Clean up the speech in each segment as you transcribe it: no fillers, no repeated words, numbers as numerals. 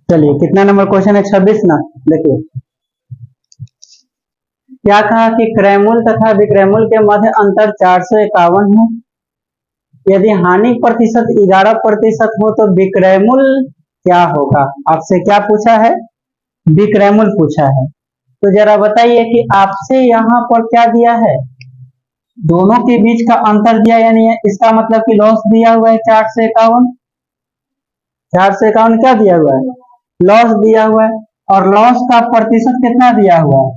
चलिए कितना number question है, 26 ना। देखिए क्या कहा कि क्रयमूल्य तथा विक्रयमूल्य के मध्य अंतर 451 है। यदि हानि प्रतिशत 11% हो तो विक्रयमूल्य क्या होगा। आपसे क्या पूछा है, विक्रयमूल्य पूछा है। तो जरा बताइए कि आपसे यहाँ पर क्या दिया है, दोनों के बीच का अंतर दिया, यानी इसका मतलब कि लॉस दिया हुआ है 451। 451 क्या दिया हुआ है, लॉस दिया हुआ है। और लॉस का प्रतिशत कितना दिया हुआ है,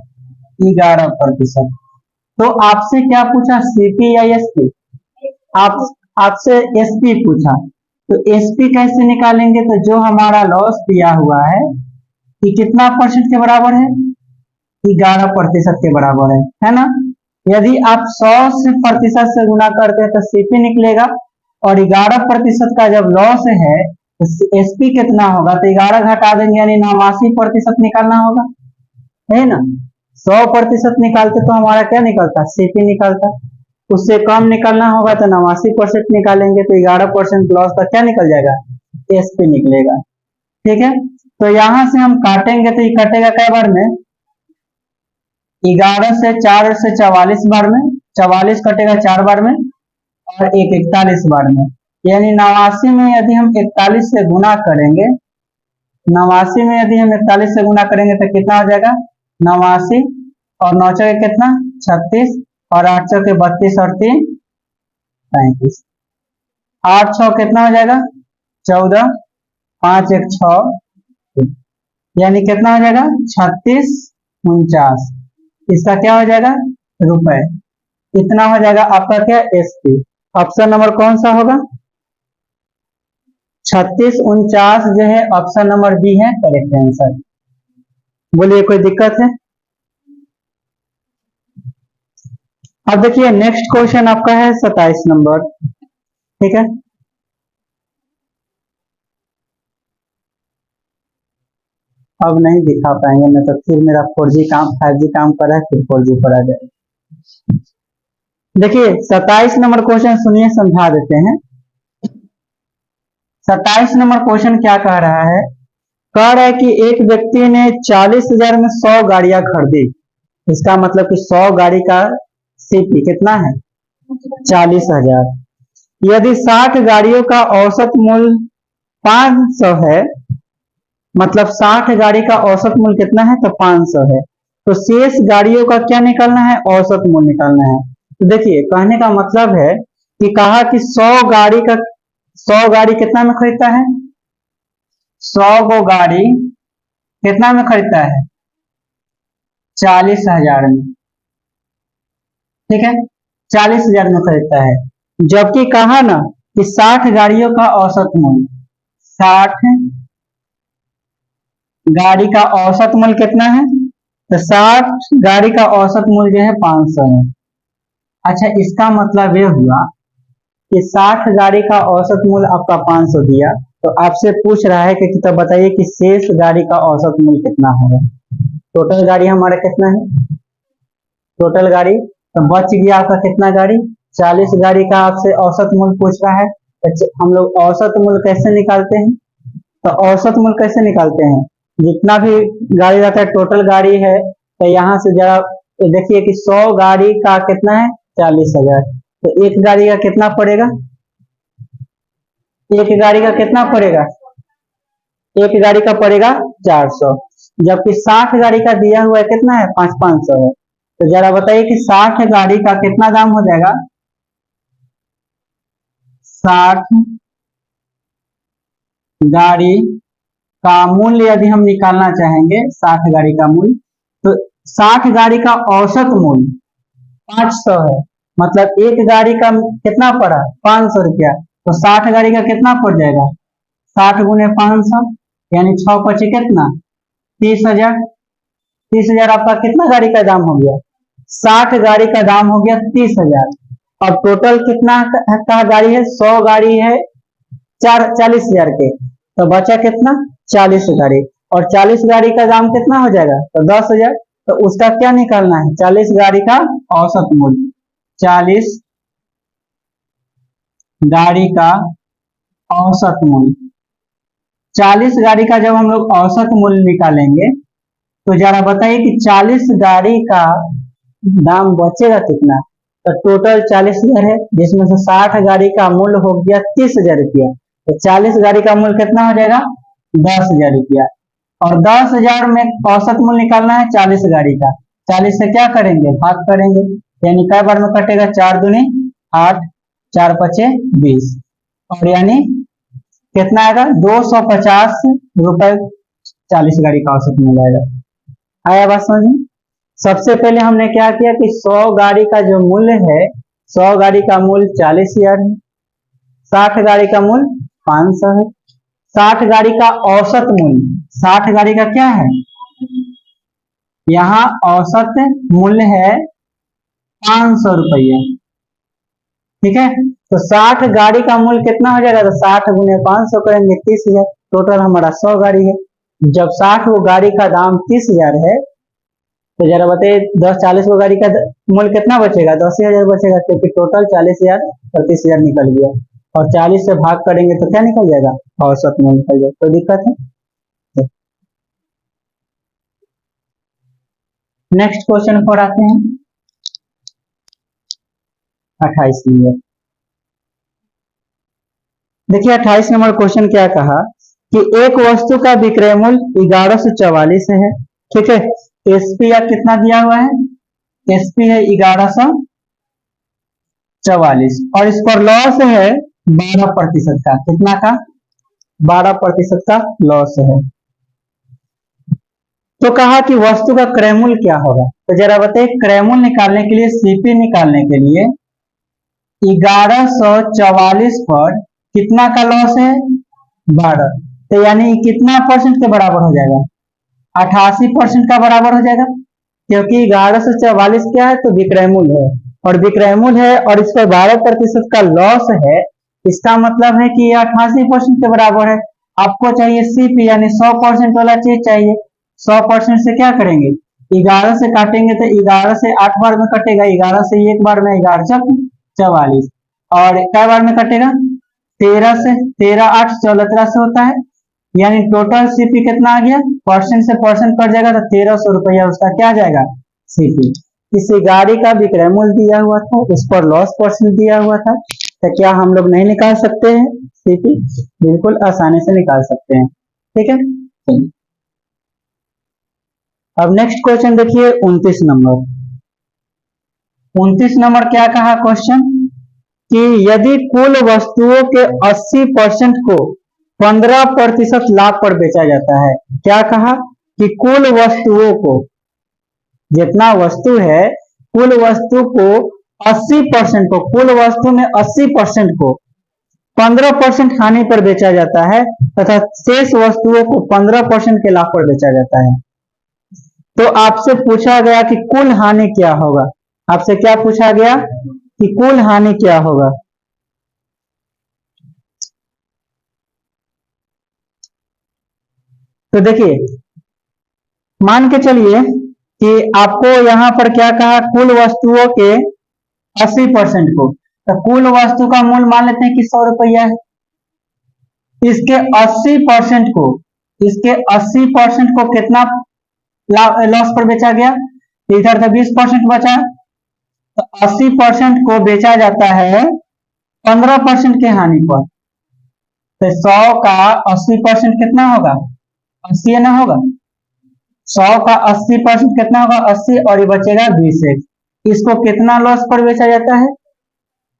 11%। तो आपसे क्या पूछा, सीपी या एसपी। आप आपसे एसपी पूछा, तो एसपी कैसे निकालेंगे। तो जो हमारा लॉस दिया हुआ है कि कितना परसेंट के बराबर है, 11% के बराबर है ना। यदि आप 100 से प्रतिशत से गुना करते हैं तो सीपी निकलेगा, और 11% का जब लॉस है तो एसपी कितना होगा, तो 11 घटा देंगे यानी 89% निकालना होगा, है ना। 100% निकालते तो हमारा क्या निकलता, सीपी निकलता। उससे कम निकालना होगा तो 89% निकालेंगे, तो 11% लॉस का क्या निकल जाएगा, एसपी निकलेगा। ठीक है, तो यहां से हम काटेंगे तो ये कटेगा कै बार में, 11 से 4 से 44 बार में, 44 कटेगा 4 बार में, और एक 41 बार में। यानी 89 में यदि हम 41 से गुना करेंगे, 89 में यदि हम 41 से गुना करेंगे तो कितना हो जाएगा, 89 और 9 के कितना 36, और 8 के 32 और 3 35, 8 6 कितना हो जाएगा 14, 5 1 6, यानी कितना हो जाएगा 3649। इसका क्या हो जाएगा, रुपए। इतना हो जाएगा आपका क्या, एसपी। ऑप्शन नंबर कौन सा होगा, 3649 जो है ऑप्शन नंबर बी है करेक्ट आंसर। बोलिए कोई दिक्कत है। अब देखिए नेक्स्ट क्वेश्चन आपका है 27 नंबर। ठीक है, अब नहीं दिखा पाएंगे ना, तो फिर मेरा 4G काम 5G काम कर रहा है, फिर 4G पर आ जाए। देखिए 27 नंबर क्वेश्चन सुनिए, समझा देते हैं। 27 नंबर क्वेश्चन क्या कह रहा है, कह रहा है कि एक व्यक्ति ने 40,000 में 100 गाड़ियां खरीदी। इसका मतलब कि 100 गाड़ी का सीपी कितना है, 40,000। यदि 60 गाड़ियों का औसत मूल्य 500 है, मतलब 60 गाड़ी का औसत मूल्य कितना है, तो 500 है, तो शेष गाड़ियों का क्या निकालना है, औसत मूल्य निकालना है। तो देखिए कहने का मतलब है कि कहा कि 100 गाड़ी कितना में खरीदता है, 100 गो गाड़ी कितना में खरीदता है, 40,000 में। ठीक है, 40,000 में खरीदता है। जबकि कहा ना कि 60 गाड़ियों का औसत मूल्य, 60 गाड़ी का औसत मूल्य कितना है, तो 60 गाड़ी का औसत मूल्य जो है 500 है। अच्छा, इसका मतलब ये हुआ कि 60 गाड़ी का औसत मूल्य आपका 500 दिया, तो आपसे पूछ रहा है कि तब बताइए कि शेष गाड़ी का औसत मूल्य कितना होगा। टोटल गाड़ी हमारा कितना है, टोटल गाड़ी तो बच गया आपका कितना गाड़ी, 40 गाड़ी का आपसे औसत मूल्य पूछ रहा है। तो हम लोग औसत मूल्य कैसे निकालते हैं, तो औसत मूल्य कैसे निकालते हैं, जितना भी गाड़ी रहता है टोटल गाड़ी है, तो यहाँ से जरा देखिए कि 100 गाड़ी का कितना है 40,000, तो एक गाड़ी का कितना पड़ेगा, एक गाड़ी का कितना पड़ेगा, एक गाड़ी का पड़ेगा 400। जबकि 60 गाड़ी का दिया हुआ है कितना है, 500 है। तो जरा बताइए कि 60 गाड़ी का कितना दाम हो जाएगा, 60 गाड़ी का मूल्य यदि हम निकालना चाहेंगे, 60 गाड़ी का मूल्य, तो 60 गाड़ी का औसत मूल्य 500 है, मतलब एक गाड़ी का कितना पड़ा 500 रुपया, तो 60 गाड़ी का कितना पड़ जाएगा, 60 गुने 500 यानी 6 पचे कितना 30,000। 30,000 आपका कितना गाड़ी का दाम हो गया, 60 गाड़ी का दाम हो गया 30,000। अब टोटल कितना का गाड़ी है, 100 गाड़ी है 40,000 के, तो बचा कितना 40 गाड़ी, और 40 गाड़ी का दाम कितना हो जाएगा, तो 10,000। तो उसका क्या निकालना है, 40 गाड़ी का औसत मूल्य, 40 गाड़ी का औसत मूल्य। 40 गाड़ी का जब हम लोग औसत मूल्य निकालेंगे तो जरा बताइए कि 40 गाड़ी का दाम बचेगा कितना। तो टोटल 40,000 है, जिसमें से 60 गाड़ी का मूल्य हो गया 30,000 रुपया। तो 40 गाड़ी का मूल्य कितना हो जाएगा, 10,000 रुपया। और 10,000 में औसत मूल्य निकालना है 40 गाड़ी का। 40 से क्या करेंगे, भाग करेंगे, यानी कई बार में कटेगा, 4 दूनी 8, 4 पचे 20, और यानी कितना आएगा, 250 रुपए 40 गाड़ी का औसत मूल्य आएगा। आया बात समझ में। सबसे पहले हमने क्या किया कि 100 गाड़ी का जो मूल्य है, 100 गाड़ी का मूल्य 40,000 है, 60 गाड़ी का मूल्य 500 है, 60 गाड़ी का औसत मूल्य, 60 गाड़ी का क्या है, यहाँ औसत मूल्य है 500 रुपये। ठीक है, तो 60 गाड़ी का मूल्य कितना हो जाएगा, तो 60 गुने 500 करेंगे 30,000। टोटल हमारा 100 गाड़ी है। जब 60 वो गाड़ी का दाम 30,000 है, तो जरा बताइए 40 वो गाड़ी का मूल्य कितना बचेगा, 10,000 बचेगा, क्योंकि टोटल 40,000 और 30,000 निकल गया। और 40 से भाग करेंगे तो क्या निकल जाएगा, औसत मूल्य निकल जाएगा। कोई दिक्कत है। नेक्स्ट क्वेश्चन पर आते हैं, 28 नंबर। देखिए 28 नंबर क्वेश्चन क्या कहा कि एक वस्तु का विक्रय मूल्य 1144 है। ठीक है, एसपी या कितना दिया हुआ है, एसपी है 1144, और इस पर लॉस है 12% का। कितना का, 12% का लॉस है। तो कहा कि वस्तु का क्रय मूल्य क्या होगा। तो जरा बताइए, क्रय मूल्य निकालने के लिए, सीपी निकालने के लिए 1144 पर कितना का लॉस है, 12, तो यानी कितना परसेंट के बराबर हो जाएगा, 88% का बराबर हो जाएगा, क्योंकि 1144 क्या है, तो विक्रय मूल्य है, और विक्रय मूल्य है और इस पर 12% का लॉस है। इसका मतलब है कि ये 88% के बराबर है। आपको चाहिए सीपी, यानी 100% वाला चीज चाहिए। 100% से क्या करेंगे, 11 से काटेंगे तो 11 से 8 बार में कटेगा, 11 से एक बार में 11×44, और कै बार में कटेगा, 13 से, 13 8 14 से होता है, यानी टोटल सीपी कितना आ गया, परसेंट से परसेंट कट जाएगा तो 1300 रुपया उसका क्या आ जाएगा, सीपी। किसी गाड़ी का विक्रय मूल्य दिया हुआ था, उस पर लॉस परसेंट दिया हुआ था, तो क्या हम लोग नहीं निकाल सकते हैं सीपी, बिल्कुल आसानी से निकाल सकते हैं। ठीक है, अब नेक्स्ट क्वेश्चन देखिए 29 नंबर। 29 नंबर क्या कहा क्वेश्चन कि यदि कुल वस्तुओं के 80% को 15% लाभ पर बेचा जाता है। क्या कहा कि कुल वस्तुओं को, जितना वस्तु है, कुल वस्तु को 80% को, कुल वस्तु में 80% को 15% हानि पर बेचा जाता है, तथा शेष वस्तुओं को 15% के लाभ पर बेचा जाता है। तो आपसे पूछा गया कि कुल हानि क्या होगा। आपसे क्या पूछा गया कि कुल हानि क्या होगा। तो देखिए, मान के चलिए कि आपको यहां पर क्या कहा, कुल वस्तुओं के 80% को, तो कुल वस्तु का मूल्य मान लेते हैं कि 100 रुपया है। इसके 80% को, इसके 80% को कितना लॉस पर बेचा गया, इधर तो 20% बचा, तो 80% को बेचा जाता है 15% के हानि पर। तो 100 का 80% कितना होगा, 80 ना होगा, 100 का 80% कितना होगा, 80, और ये बचेगा 20। इसको कितना लॉस पर बेचा जाता है,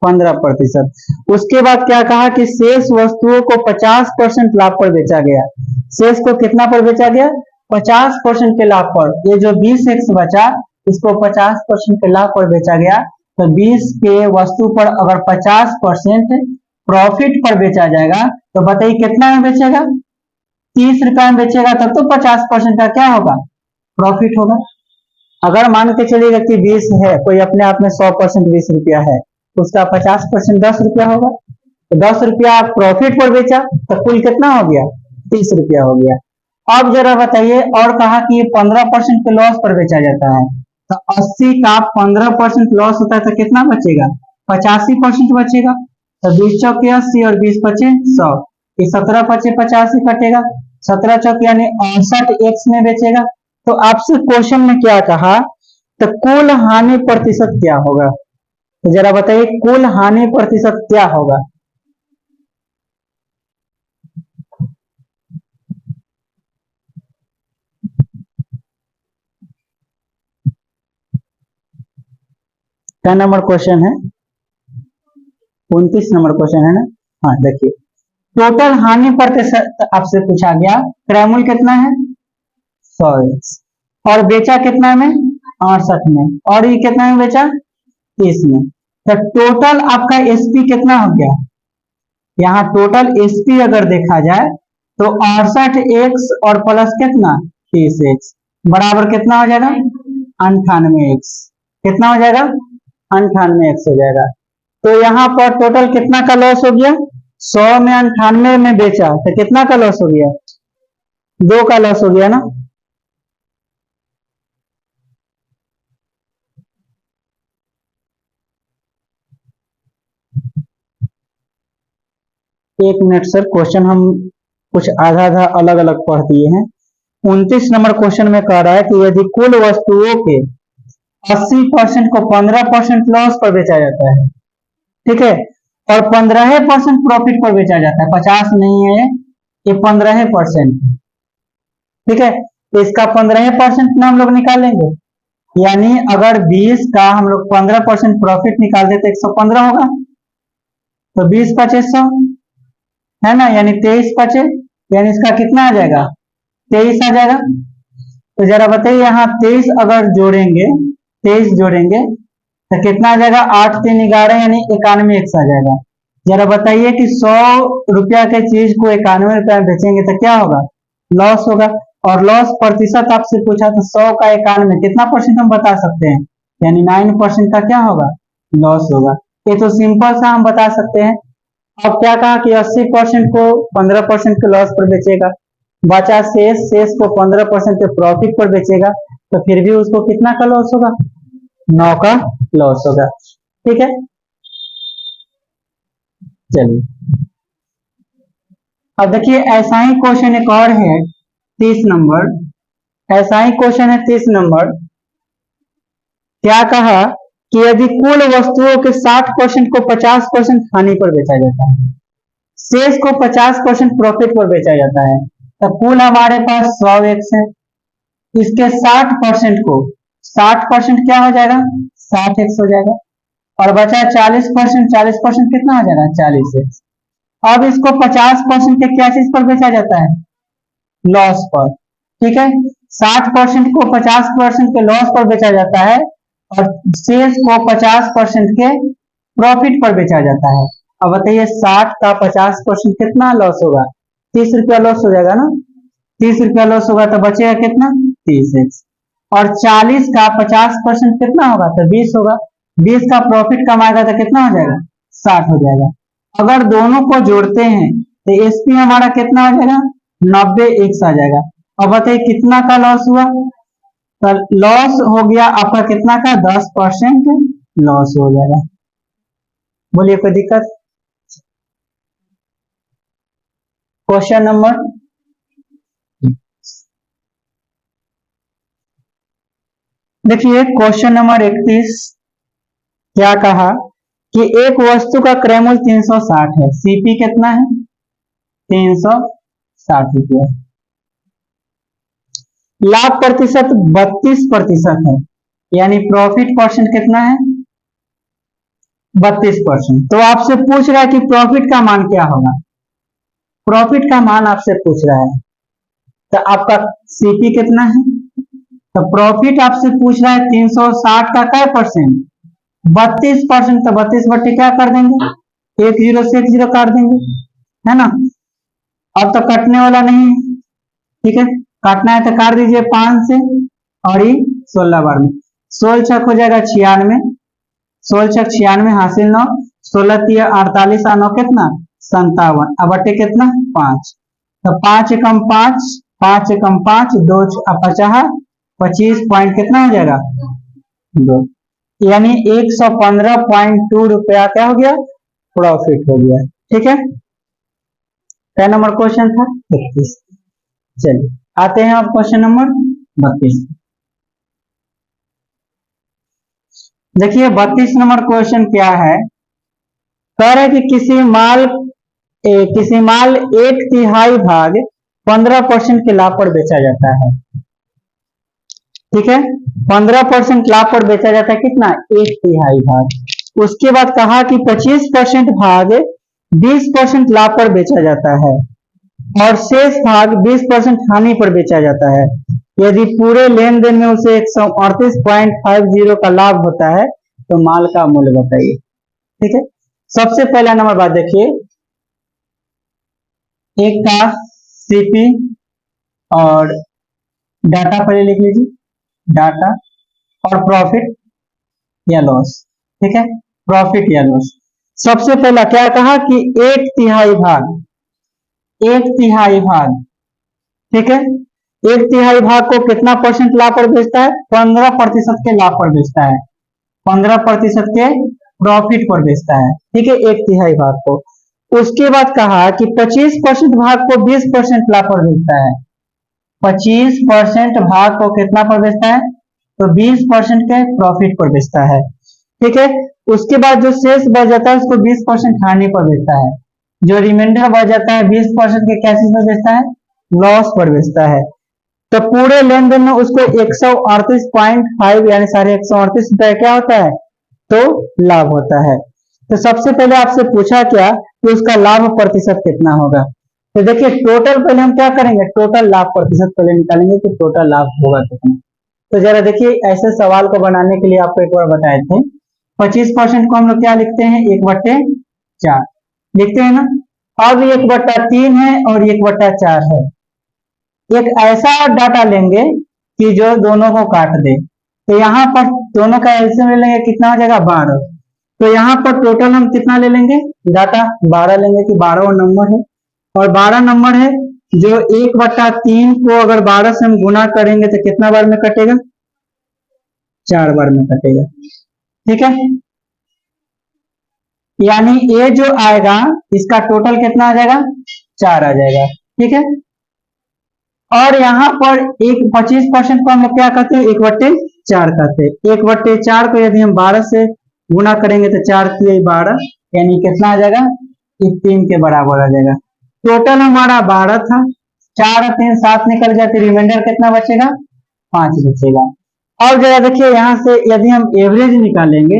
15%। उसके बाद क्या कहा कि शेष वस्तुओं को 50% लाभ पर बेचा गया। शेष को कितना पर बेचा गया, 50% के लाभ पर। ये जो 20x बचा, इसको 50% के लाभ पर बेचा गया। तो 20 के वस्तु पर अगर 50% प्रॉफिट पर बेचा जाएगा, तो बताइए कितना में बेचेगा, 30 रुपया में बेचेगा, तब तो 50% का क्या होगा, प्रॉफिट होगा। अगर मान के चलिएगा कि 20 है, कोई अपने आप में 100% 20 रुपया है, उसका 50% 10 रुपया होगा, तो 10 रुपया प्रॉफिट पर बेचा, तो कुल कितना हो गया, 30 रुपया हो गया। अब जरा बताइए, और कहा कि 15% के लॉस पर बेचा जाता है, तो 80 का 15% लॉस होता है, तो कितना बचेगा, 85% बचेगा। तो 20 चौके 80 और 20 बचे 100, ये 17 पचे 50 ही कटेगा, 17 चौक यानी 68 में बेचेगा। तो आपसे क्वेश्चन में क्या कहा, तो कुल हानि प्रतिशत क्या होगा, तो जरा बताइए कुल हानि प्रतिशत क्या होगा। क्या नंबर क्वेश्चन है, 29 नंबर क्वेश्चन है ना। हाँ देखिए, टोटल हानि प्रतिशत आपसे पूछा गया, क्रैमुल कितना है 100 और बेचा कितना में 68 में, और ये कितना में बेचा 30 में। तो टोटल आपका एसपी कितना हो गया, यहाँ टोटल एसपी अगर देखा जाए तो 68x और प्लस कितना 30x बराबर कितना हो जाएगा 98x, कितना हो जाएगा 98x हो जाएगा। तो यहाँ पर टोटल कितना का लॉस हो गया, 100 में 98 में बेचा तो कितना का लॉस हो गया, 2 का लॉस हो गया ना। एक मिनट सर, क्वेश्चन हम कुछ आधा आधा अलग अलग पढ़ दिए हैं। 29 नंबर क्वेश्चन में कह रहा है कि यदि कुल वस्तुओं के 80% को 15% लॉस पर बेचा जाता है, ठीक है, और 15% प्रॉफिट पर बेचा जाता है, 50 नहीं है ये 15%, ठीक है, तो इसका 15% ना हम लोग निकालेंगे, यानी अगर 20 का हम लोग 15% प्रॉफिट निकाल देते 115 होगा, तो 20 पचे 100 है ना, यानी 23 पचे, यानी इसका कितना आ जाएगा 23 आ जाएगा। तो जरा बताइए यहाँ 23 अगर जोड़ेंगे, 23 जोड़ेंगे तो कितना आ जाएगा, 8 3 11 यानी 91x आ जाएगा। जरा बताइए कि 100 रुपया के चीज को 91 रुपया में बेचेंगे तो क्या होगा, लॉस होगा। और लॉस प्रतिशत आपसे पूछा तो 100 का 91 कितना परसेंट हम बता सकते हैं, यानी 9% का क्या होगा लॉस होगा। ये तो सिंपल सा हम बता सकते हैं। अब क्या कहा कि 80% को 15% के लॉस पर बेचेगा, बचा शेष को 15% के प्रॉफिट पर बेचेगा, तो फिर भी उसको कितना का लॉस होगा, 9 का लॉस होगा, ठीक है। चलिए अब देखिए ऐसा ही क्वेश्चन एक और है 30 नंबर, ऐसा ही क्वेश्चन है 30 नंबर। क्या कहा कि यदि कुल वस्तुओं के 60% को 50% हानि पर बेचा जाता है, शेष को 50% प्रॉफिट पर बेचा जाता है, तो कुल हमारे पास 100x है, इसके 60% को 60% क्या हो जाएगा 60x हो जाएगा, और बचा 40%, 40% कितना हो जाएगा 40x। अब इसको 50% के क्या चीज पर बेचा जाता है, लॉस पर, ठीक है, 60% को 50% के लॉस पर बेचा जाता है और शेष को 50% के प्रॉफिट पर बेचा जाता है। अब बताइए 60 का 50% कितना लॉस होगा, 30 रुपया लॉस हो जाएगा ना, 30 रुपया लॉस होगा तो बचेगा कितना 30x, और 40 का 50% कितना होगा तो 20 होगा, 20 का प्रॉफिट कमाएगा तो कितना हो जाएगा 60 हो जाएगा। अगर दोनों को जोड़ते हैं तो एसपी हमारा कितना आ जाएगा 90x आ जाएगा। अब बताइए कितना का लॉस हुआ, तो लॉस हो गया आपका कितना का 10% लॉस हो जाएगा। बोलिए कोई दिक्कत। क्वेश्चन नंबर देखिए, क्वेश्चन नंबर 31 क्या कहा कि एक वस्तु का क्रय मूल्य 360 है, सीपी कितना है 360 रुपया, लाभ प्रतिशत 32% है, यानी प्रॉफिट परसेंट कितना है 32%। तो आपसे पूछ रहा है कि प्रॉफिट का मान क्या होगा, प्रॉफिट का मान आपसे पूछ रहा है, तो आपका सीपी कितना है, तो प्रॉफिट आपसे पूछ रहा है 360 का क्या परसेंट 32%, तो 32 बट्टे क्या कर देंगे, एक जीरो से एक जीरो काट देंगे, है ना। अब तो कटने वाला नहीं है, ठीक है, काटना है तो काट दीजिए 5 से, और ये 16 बार में 16 छक हो जाएगा 96, 16 छक 96 हासिल 9, 16 तिया 48 9 कितना 57, अब बटे कितना 5, तो 5 एकम 5, 5 एकम 5 2 50 25 पॉइंट कितना हो जाएगा 2, यानी 115.2 रुपया क्या हो गया प्रॉफिट हो गया, ठीक है। क्या नंबर क्वेश्चन था? 31। चलिए आते हैं अब क्वेश्चन नंबर 32। देखिए 32 नंबर क्वेश्चन क्या है, कह रहे कि किसी माल 1/3 भाग 15% के लाभ पर बेचा जाता है। ठीक है, 15% लाभ पर बेचा जाता है, कितना? 1/3 भाग। उसके बाद कहा कि 25% भाग 20% लाभ पर बेचा जाता है और शेष भाग 20% हानि पर बेचा जाता है। यदि पूरे लेन देन में उसे 138.50 का लाभ होता है तो माल का मूल्य बताइए। ठीक है, सबसे पहला नंबर बात देखिए, एक का सीपी और डाटा पहले लिख लीजिए, डाटा और प्रॉफिट या लॉस। ठीक है, प्रॉफिट या लॉस। सबसे पहला क्या कहा कि 1/3 भाग, 1/3 भाग। ठीक है, 1/3 भाग को कितना परसेंट लाभ पर बेचता है? 15% के लाभ पर बेचता है, 15% के प्रॉफिट पर बेचता है। ठीक है, 1/3 भाग को। उसके बाद कहा कि 25% भाग को 20% लाभ पर बेचता है, 25% भाग को कितना पर बेचता है? तो 20% के प्रॉफिट पर बेचता है। ठीक है, उसके बाद जो शेष बच जाता है उसको 20% हानि पर बेचता है, जो रिमाइंडर बच जाता है 20% के कैसे पर बेचता है? लॉस पर बेचता है। तो पूरे लेन देन में उसको 138.5 यानी 138 रुपए क्या होता है? तो लाभ होता है। तो सबसे पहले आपसे पूछा क्या कि उसका लाभ प्रतिशत कितना होगा। तो देखिए टोटल पहले हम क्या करेंगे, टोटल लाभ प्रतिशत पहले निकालेंगे कि टोटल लाभ होगा कितना। तो जरा देखिए ऐसे सवाल को बनाने के लिए आपको एक बार बताए थे, 25% को हम लोग क्या लिखते हैं? 1/4 लिखते हैं ना। अब 1/3 है और 1/4 है। एक ऐसा डाटा लेंगे कि जो दोनों को काट दे, तो यहाँ पर दोनों का एलसीएम ले लेंगे, कितना हो जाएगा? 12। तो यहाँ पर टोटल हम कितना ले लेंगे? डाटा 12 लेंगे कि 12 नंबर है, और 12 नंबर है जो 1/3 को अगर 12 से हम गुना करेंगे तो कितना बार में कटेगा? 4 बार में कटेगा। ठीक है, यानी ये जो आएगा इसका टोटल कितना आ जाएगा? 4 आ जाएगा। ठीक है, और यहाँ पर एक 25% को हम लोग क्या कहते हैं? 1/4 कहते हैं। 1/4 को यदि हम 12 से गुना करेंगे तो 4 3 12, यानी कितना आ जाएगा? 3 के बराबर आ जाएगा। टोटल हमारा 12 था, 4 और 3 7 निकल जाते, रिमाइंडर कितना बचेगा? 5 बचेगा। और जरा देखिए यहाँ से यदि हम एवरेज निकालेंगे,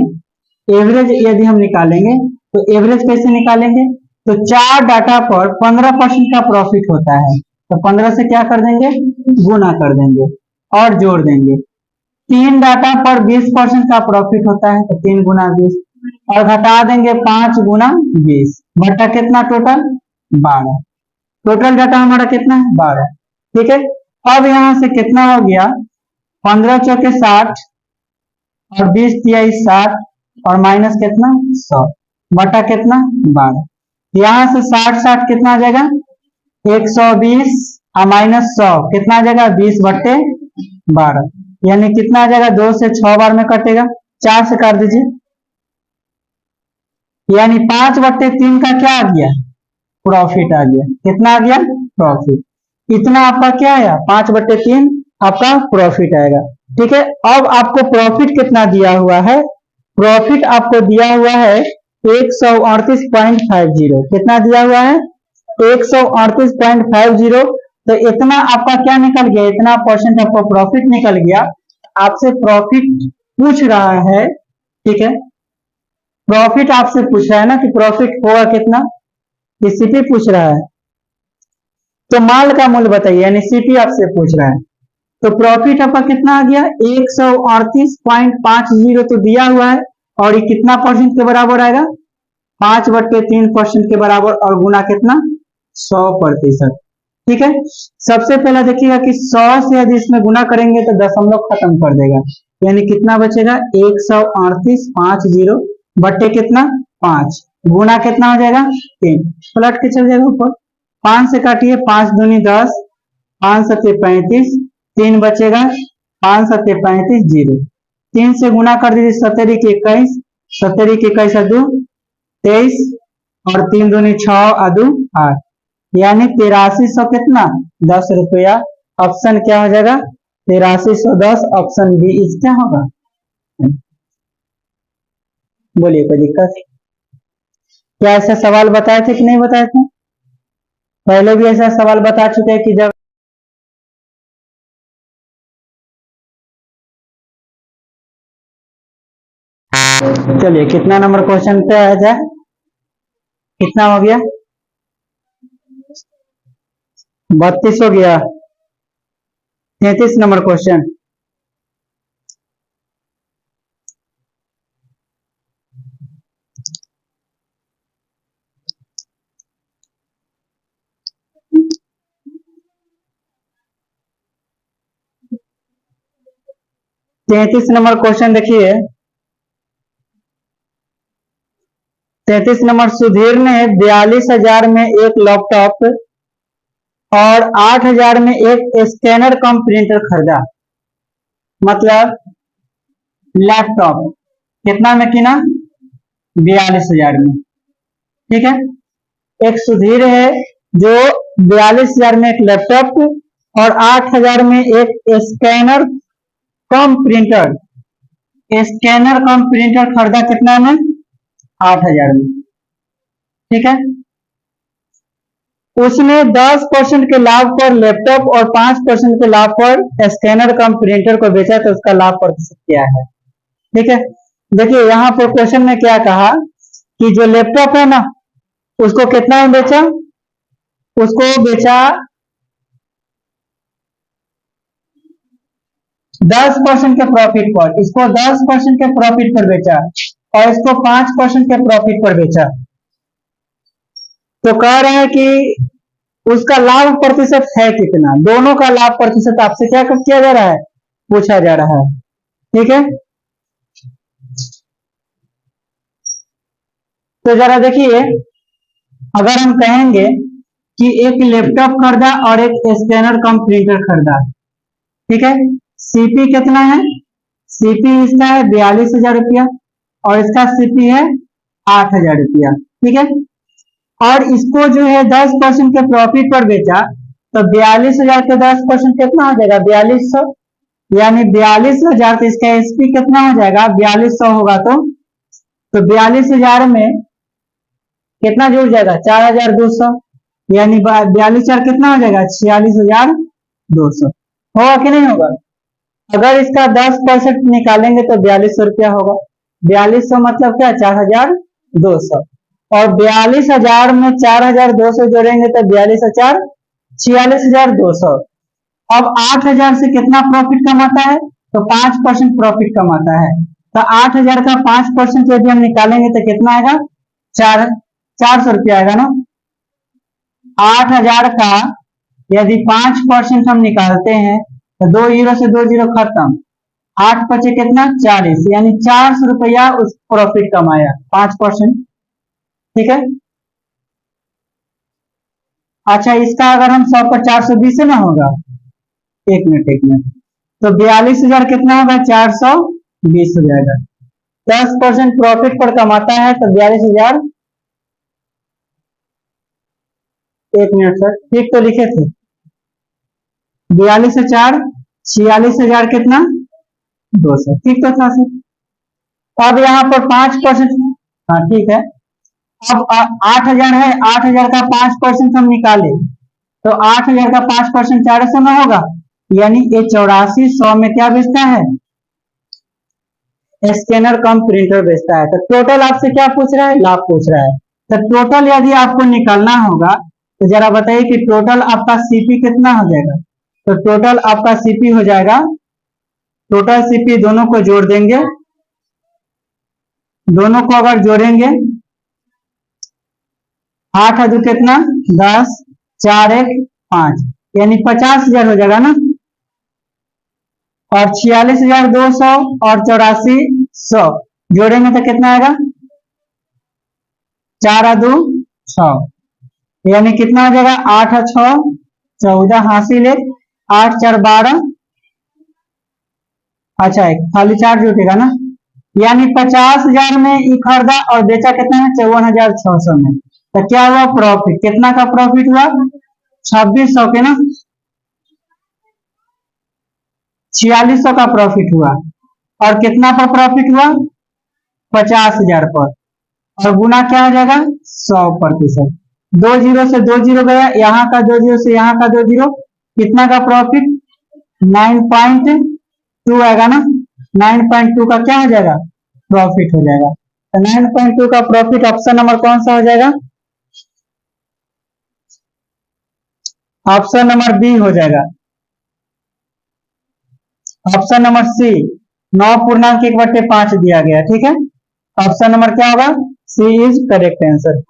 एवरेज यदि हम निकालेंगे तो एवरेज कैसे निकालेंगे? तो 4 डाटा पर 15% का प्रॉफिट होता है, तो 15 से क्या कर देंगे? गुना कर देंगे और जोड़ देंगे। 3 डाटा पर 20% का प्रॉफिट होता है, तो 3 गुना 20 और घटा देंगे 5 गुना 20 बटा कितना? टोटल 12। टोटल डाटा हमारा कितना है? 12। ठीक है, अब यहाँ से कितना हो गया? 15 चौके 60 और 20 तिहाई 60 और माइनस कितना? 100 बटा कितना? 12। यहाँ से 60 कितना आ जाएगा? 120 और माइनस 100 कितना आ जाएगा? 20/12, यानी कितना आ जाएगा? 2 से 6 बार में कटेगा, 4 से काट दीजिए, यानी 5/3 का क्या आ गया? प्रॉफिट आ गया। कितना आ गया? प्रॉफिट। इतना आपका क्या आया? 5/3 आपका प्रॉफिट आएगा। ठीक है, अब आपको प्रॉफिट कितना दिया हुआ है? प्रॉफिट आपको दिया हुआ है 138.50। कितना दिया हुआ है? 138.50। तो इतना आपका क्या निकल गया? इतना परसेंट आपको प्रॉफिट निकल गया। आपसे प्रॉफिट पूछ रहा है, ठीक है, प्रॉफिट आपसे पूछ रहा है ना कि प्रॉफिट होगा कितना, ये सीपी पूछ रहा है। तो माल का मूल्य बताइए, यानी सीपी आपसे पूछ रहा है। तो प्रॉफिट आपका कितना आ गया? 138.50 तो दिया हुआ है, और ये कितना परसेंट के बराबर आएगा? 5/3% के बराबर, और गुना कितना? 100%। ठीक है, सबसे पहला देखिएगा कि 100 से यदि इसमें गुना करेंगे तो दशमलव खत्म कर देगा, यानी कितना बचेगा? 138.50 बट्टे कितना? 5, गुना कितना हो जाएगा? 3, पलट के चल जाएगा ऊपर। 5 से काटिए, 5 दूनी 10, 5 सत्ते 35, 3 बचेगा, 5 सत्ते 35 0। 3 से गुना कर दीजिए, 70 के 21, 70 के 21 अदू 23, और 3 दूनी 6 अदू 8, यानी 8300 कितना 10 रुपया। ऑप्शन क्या हो जाएगा 8310, ऑप्शन बी इज क्या होगा। बोलिए कोई दिक्कत। क्या ऐसा सवाल बताए थे कि नहीं बताए थे, पहले भी ऐसा सवाल बता चुके हैं कि जब चलिए कितना नंबर क्वेश्चन पे आ जाए, कितना हो गया 32 हो गया। 33 नंबर क्वेश्चन। तैतीस नंबर क्वेश्चन देखिए। 33 नंबर, सुधीर ने 42,000 में एक लैपटॉप और 8,000 में एक स्कैनर कम प्रिंटर खरीदा। मतलब लैपटॉप कितना में किना 42,000 में, ठीक है। एक सुधीर है जो 42,000 में एक लैपटॉप और 8,000 में एक स्कैनर कम प्रिंटर, स्कैनर कम प्रिंटर खरीदा कितना में 8,000 में, ठीक है। उसने 10% के लाभ पर लैपटॉप और 5% के लाभ पर स्कैनर कम प्रिंटर को बेचा, तो उसका लाभ प्रतिशत क्या है, ठीक है। देखिए यहाँ पर क्वेश्चन में क्या कहा कि जो लैपटॉप है ना उसको कितना में बेचा, उसको बेचा 10% के प्रॉफिट पर, इसको 10% के प्रॉफिट पर बेचा और इसको 5% के प्रॉफिट पर बेचा। तो कह रहे हैं कि उसका लाभ प्रतिशत है कितना, दोनों का लाभ प्रतिशत आपसे क्या किया जा रहा है, पूछा जा रहा है, ठीक है। तो जरा देखिए, अगर हम कहेंगे कि एक लैपटॉप खरीदा और एक स्कैनर कम प्रिंटर खरीदा, ठीक है। सीपी कितना है, सीपी इसका है 42,000 रुपया और इसका सीपी है 8,000 रुपया, ठीक है। और इसको जो है 10% के प्रॉफिट पर बेचा, तो 42,000 के 10% कितना हो जाएगा 4200, यानी 42,000। तो इसका एसपी कितना हो जाएगा 4200 होगा, तो 42,000 में कितना जुड़ जाएगा 4,200, यानी 42,000 कितना हो जाएगा 46,200, होगा कि नहीं होगा। अगर इसका 10% निकालेंगे तो 4200 रुपया होगा। 4200 मतलब क्या 4,200, और 42,000 में 4,200 जोड़ेंगे तो 42,000 46,200। अब 8,000 से कितना प्रॉफिट कमाता है, तो 5% प्रॉफिट कमाता है। तो 8,000 का 5% यदि हम निकालेंगे तो कितना आएगा 400 रुपया आएगा ना। 8,000 का यदि 5% हम निकालते हैं तो 2 जीरो से 2 जीरो खत्म, 8 बचे कितना 40, यानी 400 रुपया उस प्रॉफिट कमाया 5%, ठीक है। अच्छा इसका अगर हम 100 पर 420 से ना होगा, एक मिनट, तो 42,000 कितना होगा 420 हो जाएगा। 10% प्रॉफिट पर कमाता है तो 42,000, एक मिनट सर ठीक तो लिखे थे, 42 से 4 46,000 कितना 200, ठीक तो था सर। अब यहाँ पर 5%, हाँ ठीक है। अब 8,000 है, 8,000 का 5% हम निकाले तो 8,000 का 5% 400 में होगा, यानी ये 8400 में क्या बेचता है स्कैनर कम प्रिंटर बेचता है। तो टोटल आपसे क्या पूछ रहा है, लाभ पूछ रहा है। तो टोटल यदि आपको निकालना होगा तो जरा बताइए कि टोटल आपका सीपी कितना हो जाएगा। तो टोटल आपका सीपी हो जाएगा, टोटल सीपी दोनों को जोड़ देंगे, दोनों को अगर जोड़ेंगे 8 दो कितना 10, 4 1 5, यानी 50,000 हो जाएगा ना। और 46,200 और 8400 जोड़ेंगे तो कितना आएगा 4 2 6, यानी कितना हो जाएगा 8 6 14 हासिल है, 8 4 12, अच्छा है खाली 4 जुटेगा ना, यानी 50,000 में ये खरीदा और बेचा कितना है 54,600 में। तो क्या हुआ, प्रॉफिट कितना का प्रॉफिट हुआ, 2600 के ना, 4600 का प्रॉफिट हुआ। और कितना पर प्रॉफिट हुआ, 50,000 पर। और गुना क्या हो जाएगा, 100%। 2 जीरो से 2 जीरो गया, यहाँ का 2 जीरो से यहाँ का 2 जीरो, कितना का प्रॉफिट, 9.2 आएगा ना। 9.2 का क्या हो जाएगा, प्रॉफिट हो जाएगा। तो 9.2 का प्रॉफिट ऑप्शन नंबर कौन सा हो जाएगा, ऑप्शन नंबर बी हो जाएगा। ऑप्शन नंबर सी, 9.1/5 दिया गया, ठीक है। ऑप्शन नंबर क्या होगा, सी इज करेक्ट आंसर।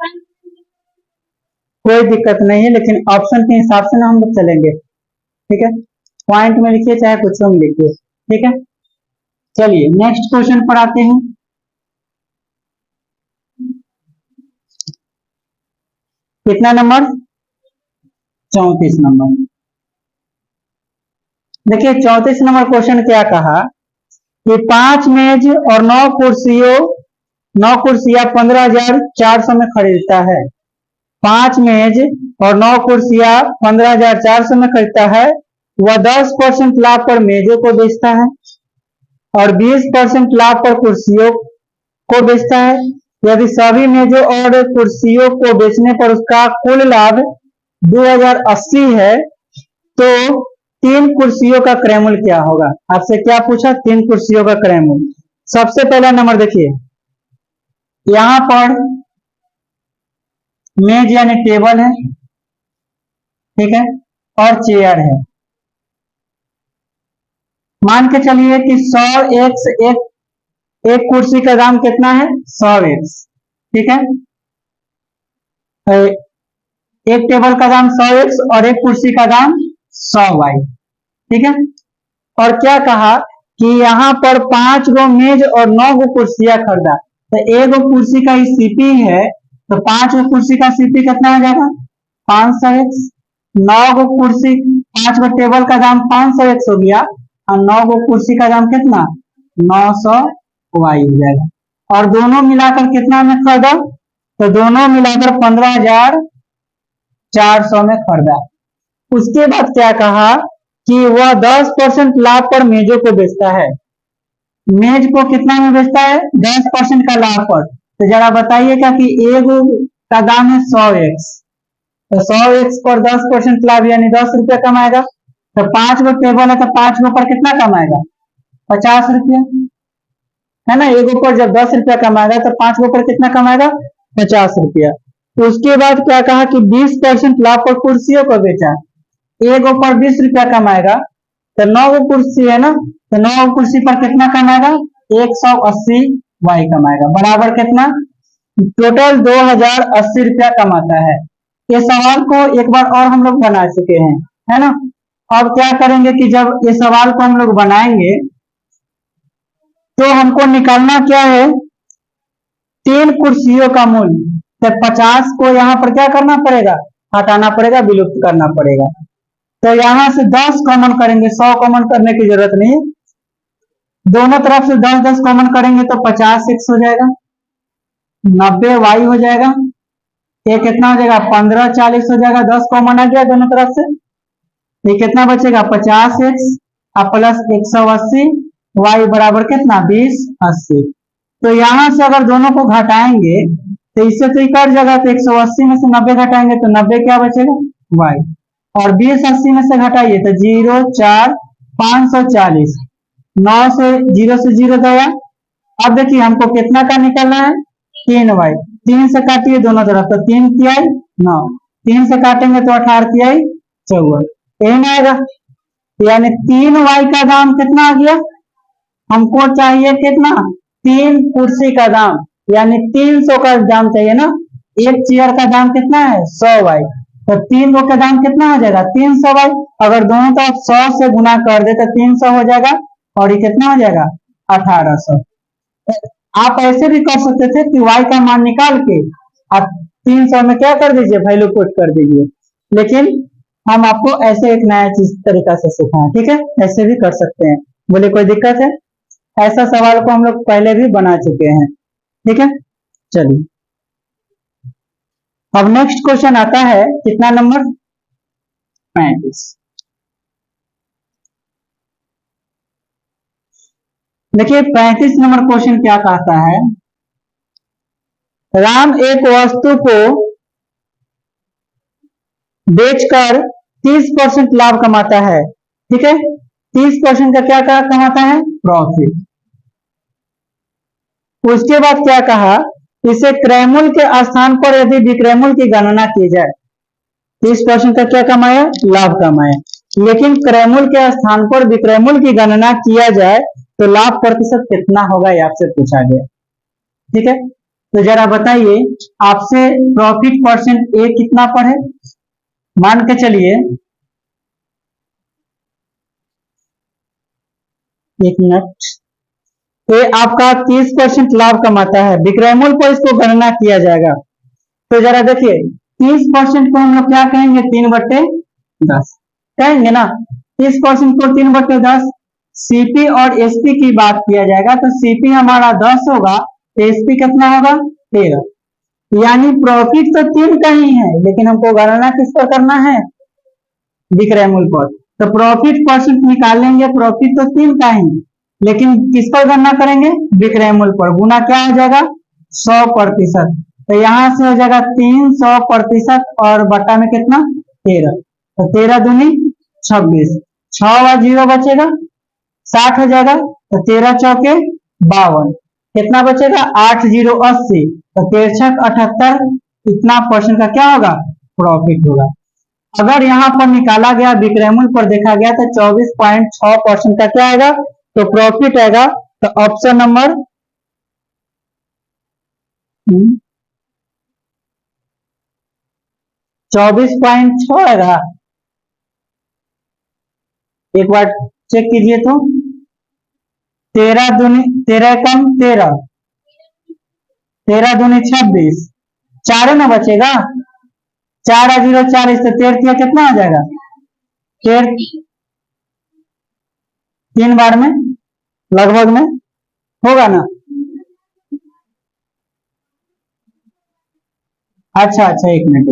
कोई दिक्कत नहीं है, लेकिन ऑप्शन के हिसाब से ना हम लोग चलेंगे, ठीक है। पॉइंट में लिखिए चाहे कुछ में लिखिए, ठीक है। चलिए नेक्स्ट क्वेश्चन पर आते हैं। कितना नंबर, 34 नंबर। देखिए 34 नंबर क्वेश्चन क्या कहा कि 5 मेज और 9 कुर्सियां 15,400 में खरीदता है। 5 मेज और 9 कुर्सियां 15,400 में खरीदता है। वह 10% लाभ पर मेजों को बेचता है और 20% लाभ पर कुर्सियों को बेचता है। यदि सभी मेजों और कुर्सियों को बेचने पर उसका कुल लाभ 2080 है, तो 3 कुर्सियों का क्रय मूल्य क्या होगा। आपसे क्या पूछा, 3 कुर्सियों का क्रय मूल्य। सबसे पहला नंबर देखिए, यहां पर मेज यानी टेबल है, ठीक है, और चेयर है। मान के चलिए कि 100x एक कुर्सी का दाम कितना है, 100x, ठीक है। एक टेबल का दाम 100x और एक कुर्सी का दाम 100y, ठीक है। और क्या कहा कि यहाँ पर 5 गो मेज और 9 गो कुर्सियां खरीदा, तो एक गो कुर्सी का सीपी है, तो 5 गो कुर्सी का सीपी कितना हो जाएगा, 500x। 9 गो कुर्सी, 5 गो टेबल का दाम 500x हो गया, और 9 गो कुर्सी का दाम कितना, 900y हो जाएगा। और दोनों मिलाकर कितना में खरीदा, तो दोनों मिलाकर 15,400 में खरीदा। उसके बाद क्या कहा कि वह 10% लाभ पर मेजों को बेचता है। मेज को कितना में बेचता है, 10% का लाभ पर। तो जरा बताइएगा कि एक का दाम है 100x, तो 100x पर 10% लाभ यानी 10 रुपया कमाएगा। तो 5 गो टेबल है, तो 5 गो पर कितना कमाएगा, 50 रुपया, है ना। एक पर जब 10 रुपया कमाएगा तो 5 गो पर कितना कमाएगा, 50 रुपया। तो उसके बाद क्या कहा कि 20% लाभ पर कुर्सियों को बेचा। एक ऊपर 20 रुपया कमाएगा, तो 9 गो कुर्सी है ना, तो 9 गो कुर्सी पर कितना कमाएगा, 180y कमाएगा, बराबर कितना, टोटल 2080 रुपया कमाता है। ये सवाल को एक बार और हम लोग बना चुके हैं, है ना। अब क्या करेंगे कि जब ये सवाल को हम लोग बनाएंगे तो हमको निकालना क्या है, 3 कुर्सियों का मूल्य। तो 50 को यहाँ पर क्या करना पड़ेगा, हटाना पड़ेगा, विलुप्त करना पड़ेगा। तो यहां से 10 कॉमन करेंगे, 100 कॉमन करने की जरूरत नहीं, दोनों तरफ से 10-10 कॉमन करेंगे तो 50x हो जाएगा, 90y हो जाएगा। ये कितना हो जाएगा, 1540 हो जाएगा। 10 कॉमन आ गया दोनों तरफ से, ये कितना बचेगा, 50x प्लस 180, y बराबर कितना, 2080। तो यहां से अगर दोनों को घटाएंगे तो इससे तो कट जाएगा, तो 180 में से 90 घटाएंगे तो 90 क्या बचेगा, y। और 2080 में से घटाइए तो 0 4 540, 9 से 0 से 0 गया। अब देखिए हमको कितना का निकलना है, 3y। 3 से काटिए दोनों तरफ, तो 3 तिहाई 9, 3 से काटेंगे तो 18 तिहाई 54, यही आएगा। यानी 3y का दाम कितना आ गया, हमको चाहिए कितना, 3 कुर्सी का दाम, यानी 300 का दाम चाहिए ना। एक चेयर का दाम कितना है, 100y, तो 3 गो का दाम कितना हो जाएगा, 300y। अगर दोनों तरफ 100 से गुना कर दे तो 300 हो जाएगा, और ये कितना हो जाएगा, 1800। आप ऐसे भी कर सकते थे कि y का मान निकाल के आप 300 में क्या कर दीजिए, वैल्यू पुट कर दीजिए, लेकिन हम आपको ऐसे एक नया चीज तरीका से सिखाएं, ठीक है, ऐसे भी कर सकते हैं। बोले कोई दिक्कत है, ऐसा सवाल को हम लोग पहले भी बना चुके हैं, ठीक है। चलिए अब नेक्स्ट क्वेश्चन आता है कितना नंबर 35। देखिए 35 नंबर क्वेश्चन क्या कहता है, राम एक वस्तु को बेचकर 30% लाभ कमाता है, ठीक है, 30% का क्या कमाता है, प्रॉफिट। उसके बाद क्या कहा, इसे क्रयमूल्य के स्थान पर यदि विक्रयमूल्य की गणना की जाए, 30% का क्या कमाया, लाभ कमाया, लेकिन क्रयमूल्य के स्थान पर विक्रयमूल्य की गणना किया जाए तो लाभ प्रतिशत कितना होगा, ये आपसे पूछा गया, ठीक है। तो जरा बताइए, आपसे प्रॉफिट परसेंट ए कितना पर है, मान के चलिए, एक मिनट, ये आपका 30% लाभ कमाता है, विक्रयमूल्य पर इसको गणना किया जाएगा। तो जरा देखिए 30% को हम लोग क्या कहेंगे, 3/10 कहेंगे ना, 30% को 3/10। सीपी और एसपी की बात किया जाएगा तो सीपी हमारा 10 होगा, एसपी कितना होगा, 13, यानी प्रॉफिट तो 3 का ही है, लेकिन हमको गणना किस पर करना है, विक्रयमूल्य पर। तो प्रॉफिट परसेंट निकालेंगे, प्रॉफिट तो 3 का ही, लेकिन किस पर गणना करेंगे, विक्रयमूल्य पर, गुना क्या हो जाएगा, 100%। तो यहां से हो जाएगा 300% और बटा में कितना, 13, तो 13 दूनी 26, 6 और 0 बचेगा, 60 हो जाएगा, तो 13 चौके 52, कितना बचेगा, 8 0 80, तो 13 78, इतना परसेंट का क्या होगा, प्रॉफिट होगा। अगर यहाँ पर निकाला गया विक्रयमूल्य पर देखा गया तो 24.6% का क्या आएगा, तो प्रॉफिट आएगा। तो ऑप्शन नंबर 24.6 आएगा, एक बार चेक कीजिए तो, 13 दूनी 13 कम 13, 13 दूनी 26, 4 ना बचेगा, 4 0 40, तो 13 कितना आ जाएगा, 3 बार में लगभग में होगा ना, अच्छा अच्छा, एक मिनट,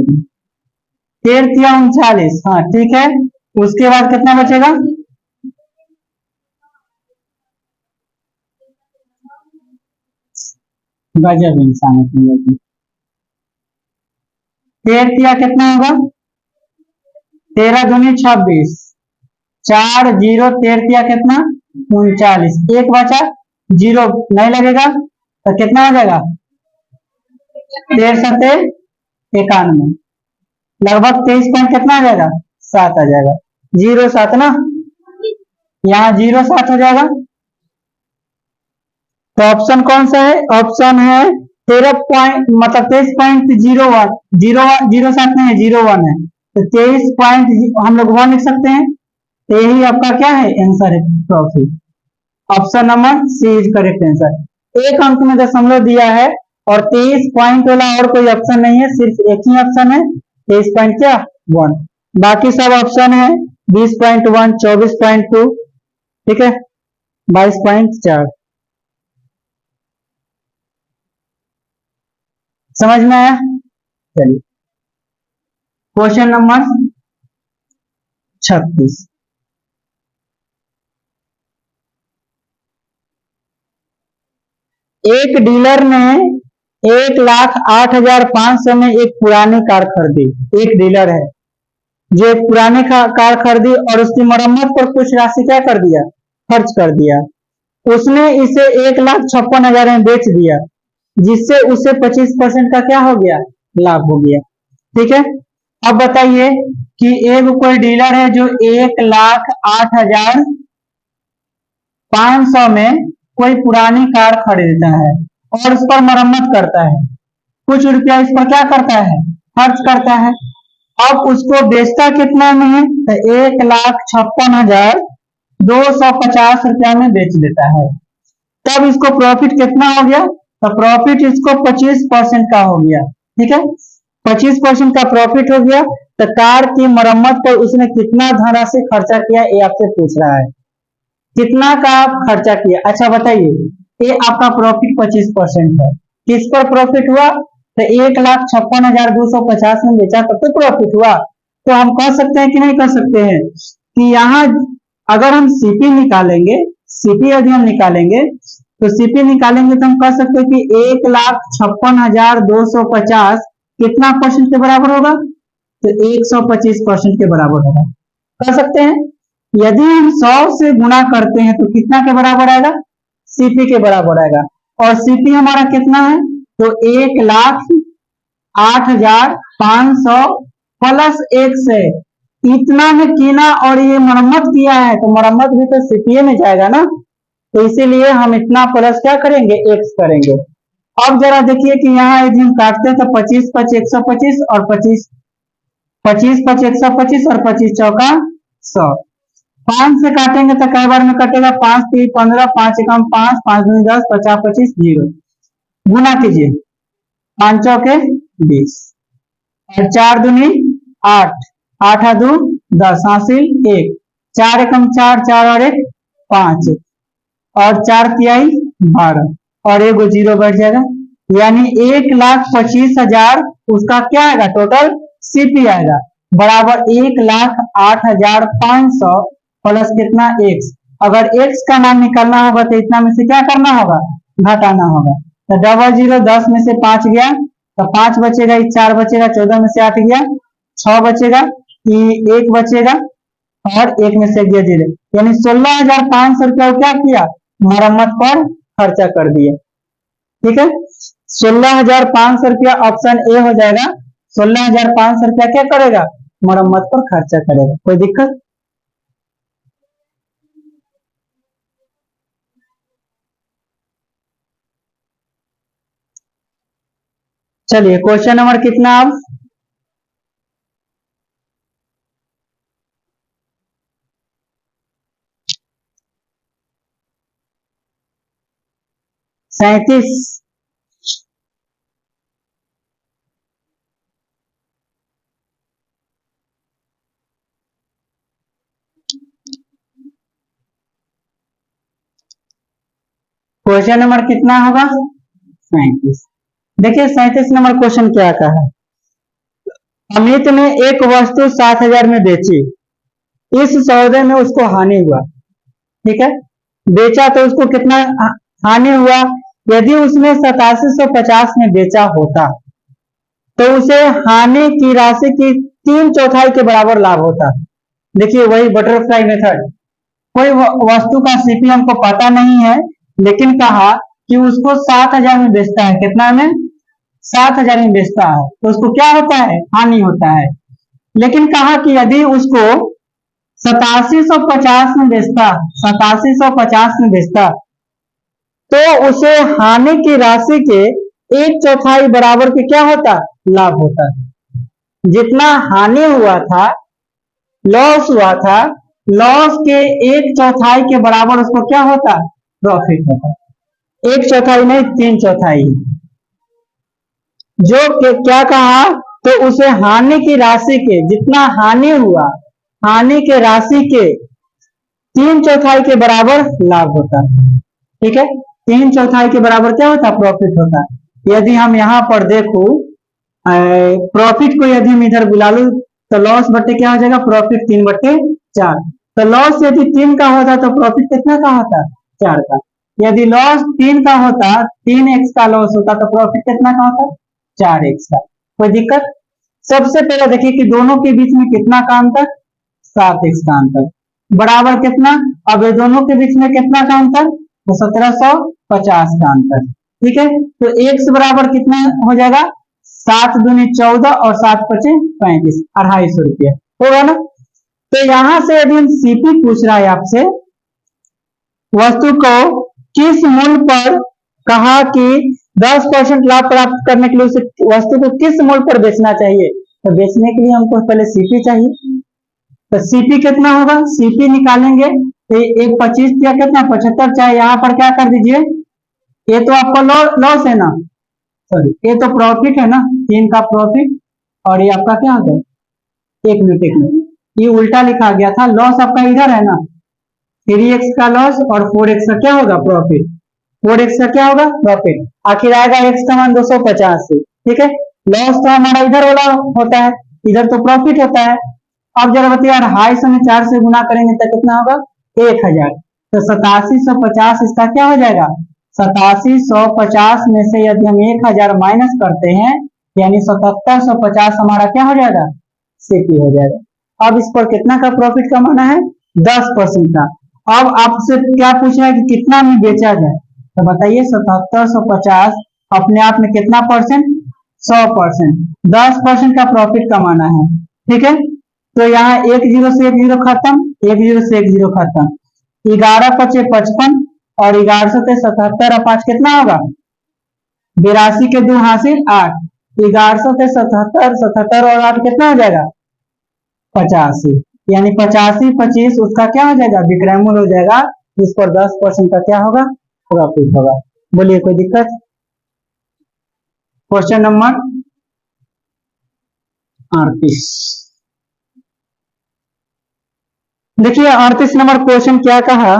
13 39, हाँ ठीक है, उसके बाद कितना बचेगा, गजब इंसान है, 13 कितना होगा, 13 दूनी 26, 4 0 13 कितना 39, एक बचा, 0 नहीं लगेगा तो कितना हो जाएगा, 13 7 91, लगभग 23 पॉइंट कितना आ जाएगा, 7 आ जाएगा, 0 7 ना, यहाँ 0 7 हो जाएगा। तो ऑप्शन कौन सा है, ऑप्शन है 13 पॉइंट, मतलब 23.01, 0 7 नहीं है, 0 1 है, तो 23 पॉइंट हम लोग 1 लिख सकते हैं, तो यही आपका क्या है, आंसर है profit. Option number C is correct answer. एक अंक में दशमलव दिया है और 23 पॉइंट वाला और कोई ऑप्शन नहीं है, सिर्फ एक ही ऑप्शन है, 23 पॉइंट क्या 1, बाकी सब ऑप्शन है 20.1, 24.2, ठीक है, 22.4, समझ में आया। चलिए क्वेश्चन नंबर 36, एक डीलर ने 1,08,500 में एक पुरानी कार खरीदी, एक डीलर है जो एक पुरानी कार खरीदी और उसकी मरम्मत पर कुछ राशि क्या कर दिया, खर्च कर दिया, उसने इसे 1,56,000 में बेच दिया, जिससे उसे 25% का क्या हो गया, लाभ हो गया, ठीक है। अब बताइए कि एक कोई डीलर है जो 1,08,500 में कोई पुरानी कार खरीदता है और उस पर मरम्मत करता है, कुछ रुपया इस पर क्या करता है, खर्च करता है, अब उसको बेचता कितना में है, तो 1,56,250 रुपया में बेच देता है, तब इसको प्रॉफिट कितना हो गया, तो प्रॉफिट इसको 25% का हो गया, ठीक है, 25% का प्रॉफिट हो गया। तो कार की मरम्मत पर उसने कितना धनराशि खर्चा किया, ये आपसे पूछ रहा है, कितना का आप खर्चा किया। अच्छा बताइए, ये आपका प्रॉफिट 25% है, किस पर प्रॉफिट हुआ, तो 1,56,250 में बेचा तब तो प्रॉफिट हुआ। तो हम कह सकते हैं कि नहीं कह सकते हैं कि यहाँ अगर हम सीपी निकालेंगे, सीपी यदि हम निकालेंगे तो सीपी निकालेंगे तो हम कह सकते हैं कि 1,56,250 कितना परसेंट के बराबर होगा, तो 125% के बराबर होगा। कह सकते हैं यदि हम 100 से गुणा करते हैं तो कितना के बराबर आएगा, सीपी के बराबर आएगा। और सीपी हमारा कितना है, तो 1,08,500 प्लस 1 से इतना में कीना और ये मरम्मत किया है तो मरम्मत भी तो सीपीए में जाएगा ना, तो इसीलिए हम इतना प्लस क्या करेंगे, एक्स करेंगे। अब जरा देखिए कि यहाँ यदि हम काटते हैं तो 25 5 125 और 25 25 5 125 और 25 चौका 100। 5 से काटेंगे तो कई बार में कटेगा, 5 3 15 5 एकम 5 5 दूनी 10 50 25 0। गुना कीजिए, 5 चौके 20 और 4 दूनी 8 8 दू 10 हासिल 1 4 एकम 4 4 और 1 5 और 4 तिहाई 12 और एगो जीरो बैठ जाएगा, यानी 1,25,000 उसका क्या आएगा, टोटल सीपी आएगा बराबर 1,08,500 प्लस कितना, एक्स। अगर एक्स का मान निकालना होगा तो इतना में से क्या करना होगा, घटाना होगा। तो डबल जीरो 10 में से 5 गया तो 5 बचेगा, 4 बचेगा, 14 में से 8 गया 6 बचेगा, 1 बचेगा और 1 में से गया 0, यानी 16,500 रुपया क्या किया, मरम्मत पर खर्चा कर दिया। ठीक है, 16,500 रुपया ऑप्शन ए हो जाएगा। 16,500 रुपया क्या करेगा, मरम्मत पर खर्चा करेगा। कोई दिक्कत, चलिए क्वेश्चन नंबर कितना अब, सैतीस। क्वेश्चन नंबर कितना होगा, 37। देखिए 37 नंबर क्वेश्चन क्या कहा है, अमित ने एक वस्तु 7,000 में बेची, इस सौदे में उसको हानि हुआ। ठीक है, बेचा तो उसको कितना हानि हुआ, यदि उसने 8750 में बेचा होता तो उसे हानि की राशि की 3/4 के बराबर लाभ होता। देखिए वही बटरफ्लाई मेथड, कोई वस्तु का सीपी हमको पता नहीं है लेकिन कहा कि उसको 7,000 में बेचता है, कितना में, 7,000 में बेचता है तो उसको क्या होता है, हानि होता है। लेकिन कहा कि यदि उसको 8750 में बेचता, 8750 में बेचता तो उसे हानि की राशि के 1/4 बराबर के क्या होता, लाभ होता है। जितना हानि हुआ था, लॉस हुआ था, लॉस के 1/4 के बराबर उसको क्या होता, प्रॉफिट होता। 1/4 नहीं 3/4, जो क्या कहा, तो उसे हानि की राशि के, जितना हानि हुआ, हानि के राशि के 3/4 के बराबर लाभ होता। ठीक है, 3/4 के बराबर क्या होता, प्रॉफिट होता। यदि हम यहाँ पर देखो प्रॉफिट को यदि हम इधर बुला लू तो लॉस बट्टे क्या हो जाएगा, प्रॉफिट 3/4। तो लॉस यदि 3 का होता तो प्रॉफिट कितना का होता, 4 का। यदि लॉस 3 का होता, 3x का लॉस होता तो प्रॉफिट कितना का होता, 4x का। कोई दिक्कत, सबसे पहले देखिए कि दोनों के बीच में कितना का अंतर, 7x का अंतर बराबर कितना, अब ये दोनों के बीच में कितना का अंतर, तो 1750 का अंतर। ठीक है, तो x बराबर कितना हो जाएगा, 7 दूनी 14 और 7 पचे 35, 250 रुपया होगा ना। तो यहां से यदि हम सीपी पूछ रहा है आपसे, वस्तु को किस मूल्य पर, कहा कि 10% लाभ प्राप्त करने के लिए उसे वस्तु को किस मूल्य पर बेचना चाहिए, तो बेचने के लिए हमको पहले सीपी चाहिए। तो सीपी कितना होगा, सीपी निकालेंगे तो एक 25 या कितना 75, चाहे यहाँ पर क्या कर दीजिए, ये तो आपका लॉस है ना, सॉरी ये तो प्रॉफिट है ना, 3 का प्रॉफिट और ये आपका क्या होता है, 1 मिनट 1 मिनट, ये उल्टा लिखा गया था, लॉस आपका इधर है ना, 3x का लॉस और 4x का क्या होगा, प्रॉफिट। 4x का क्या होगा, प्रॉफिट, आखिर आएगा x का मान 250। ठीक है, लॉस तो हमारा इधर वाला होता है, इधर तो प्रॉफिट होता है। अब जरा बताइए यार, 250 में 4 से गुना करेंगे तो कितना होगा? 1000। तो 8750 इसका क्या हो जाएगा? 8750 में से यदि हम 1000 माइनस करते हैं, यानी 7750 हमारा क्या हो जाएगा? सीपी हो जाएगा। अब इस पर कितना का प्रॉफिट कमाना है? 10% का। अब आपसे क्या पूछा है कि कितना में बेचा जाए, तो बताइए 7750 अपने आप में कितना परसेंट? 100%। 10% का प्रॉफिट कमाना है, ठीक है। तो यहाँ एक जीरो से एक जीरो खत्म, एक जीरो से एक जीरो खत्म, 11 पचे 55 और 11 से 77 और 5 कितना होगा? 82 के 2 हासिल 8, 11 से 77, 77 और 8 कितना हो जाएगा? 85। यानी 85 25 उसका क्या हो जाएगा? विक्रय मूल्य हो जाएगा, जिस पर 10% का क्या होगा? प्रॉफिट होगा। बोलिए कोई दिक्कत? Question number 38। देखिए 38 नंबर क्वेश्चन क्या कहा,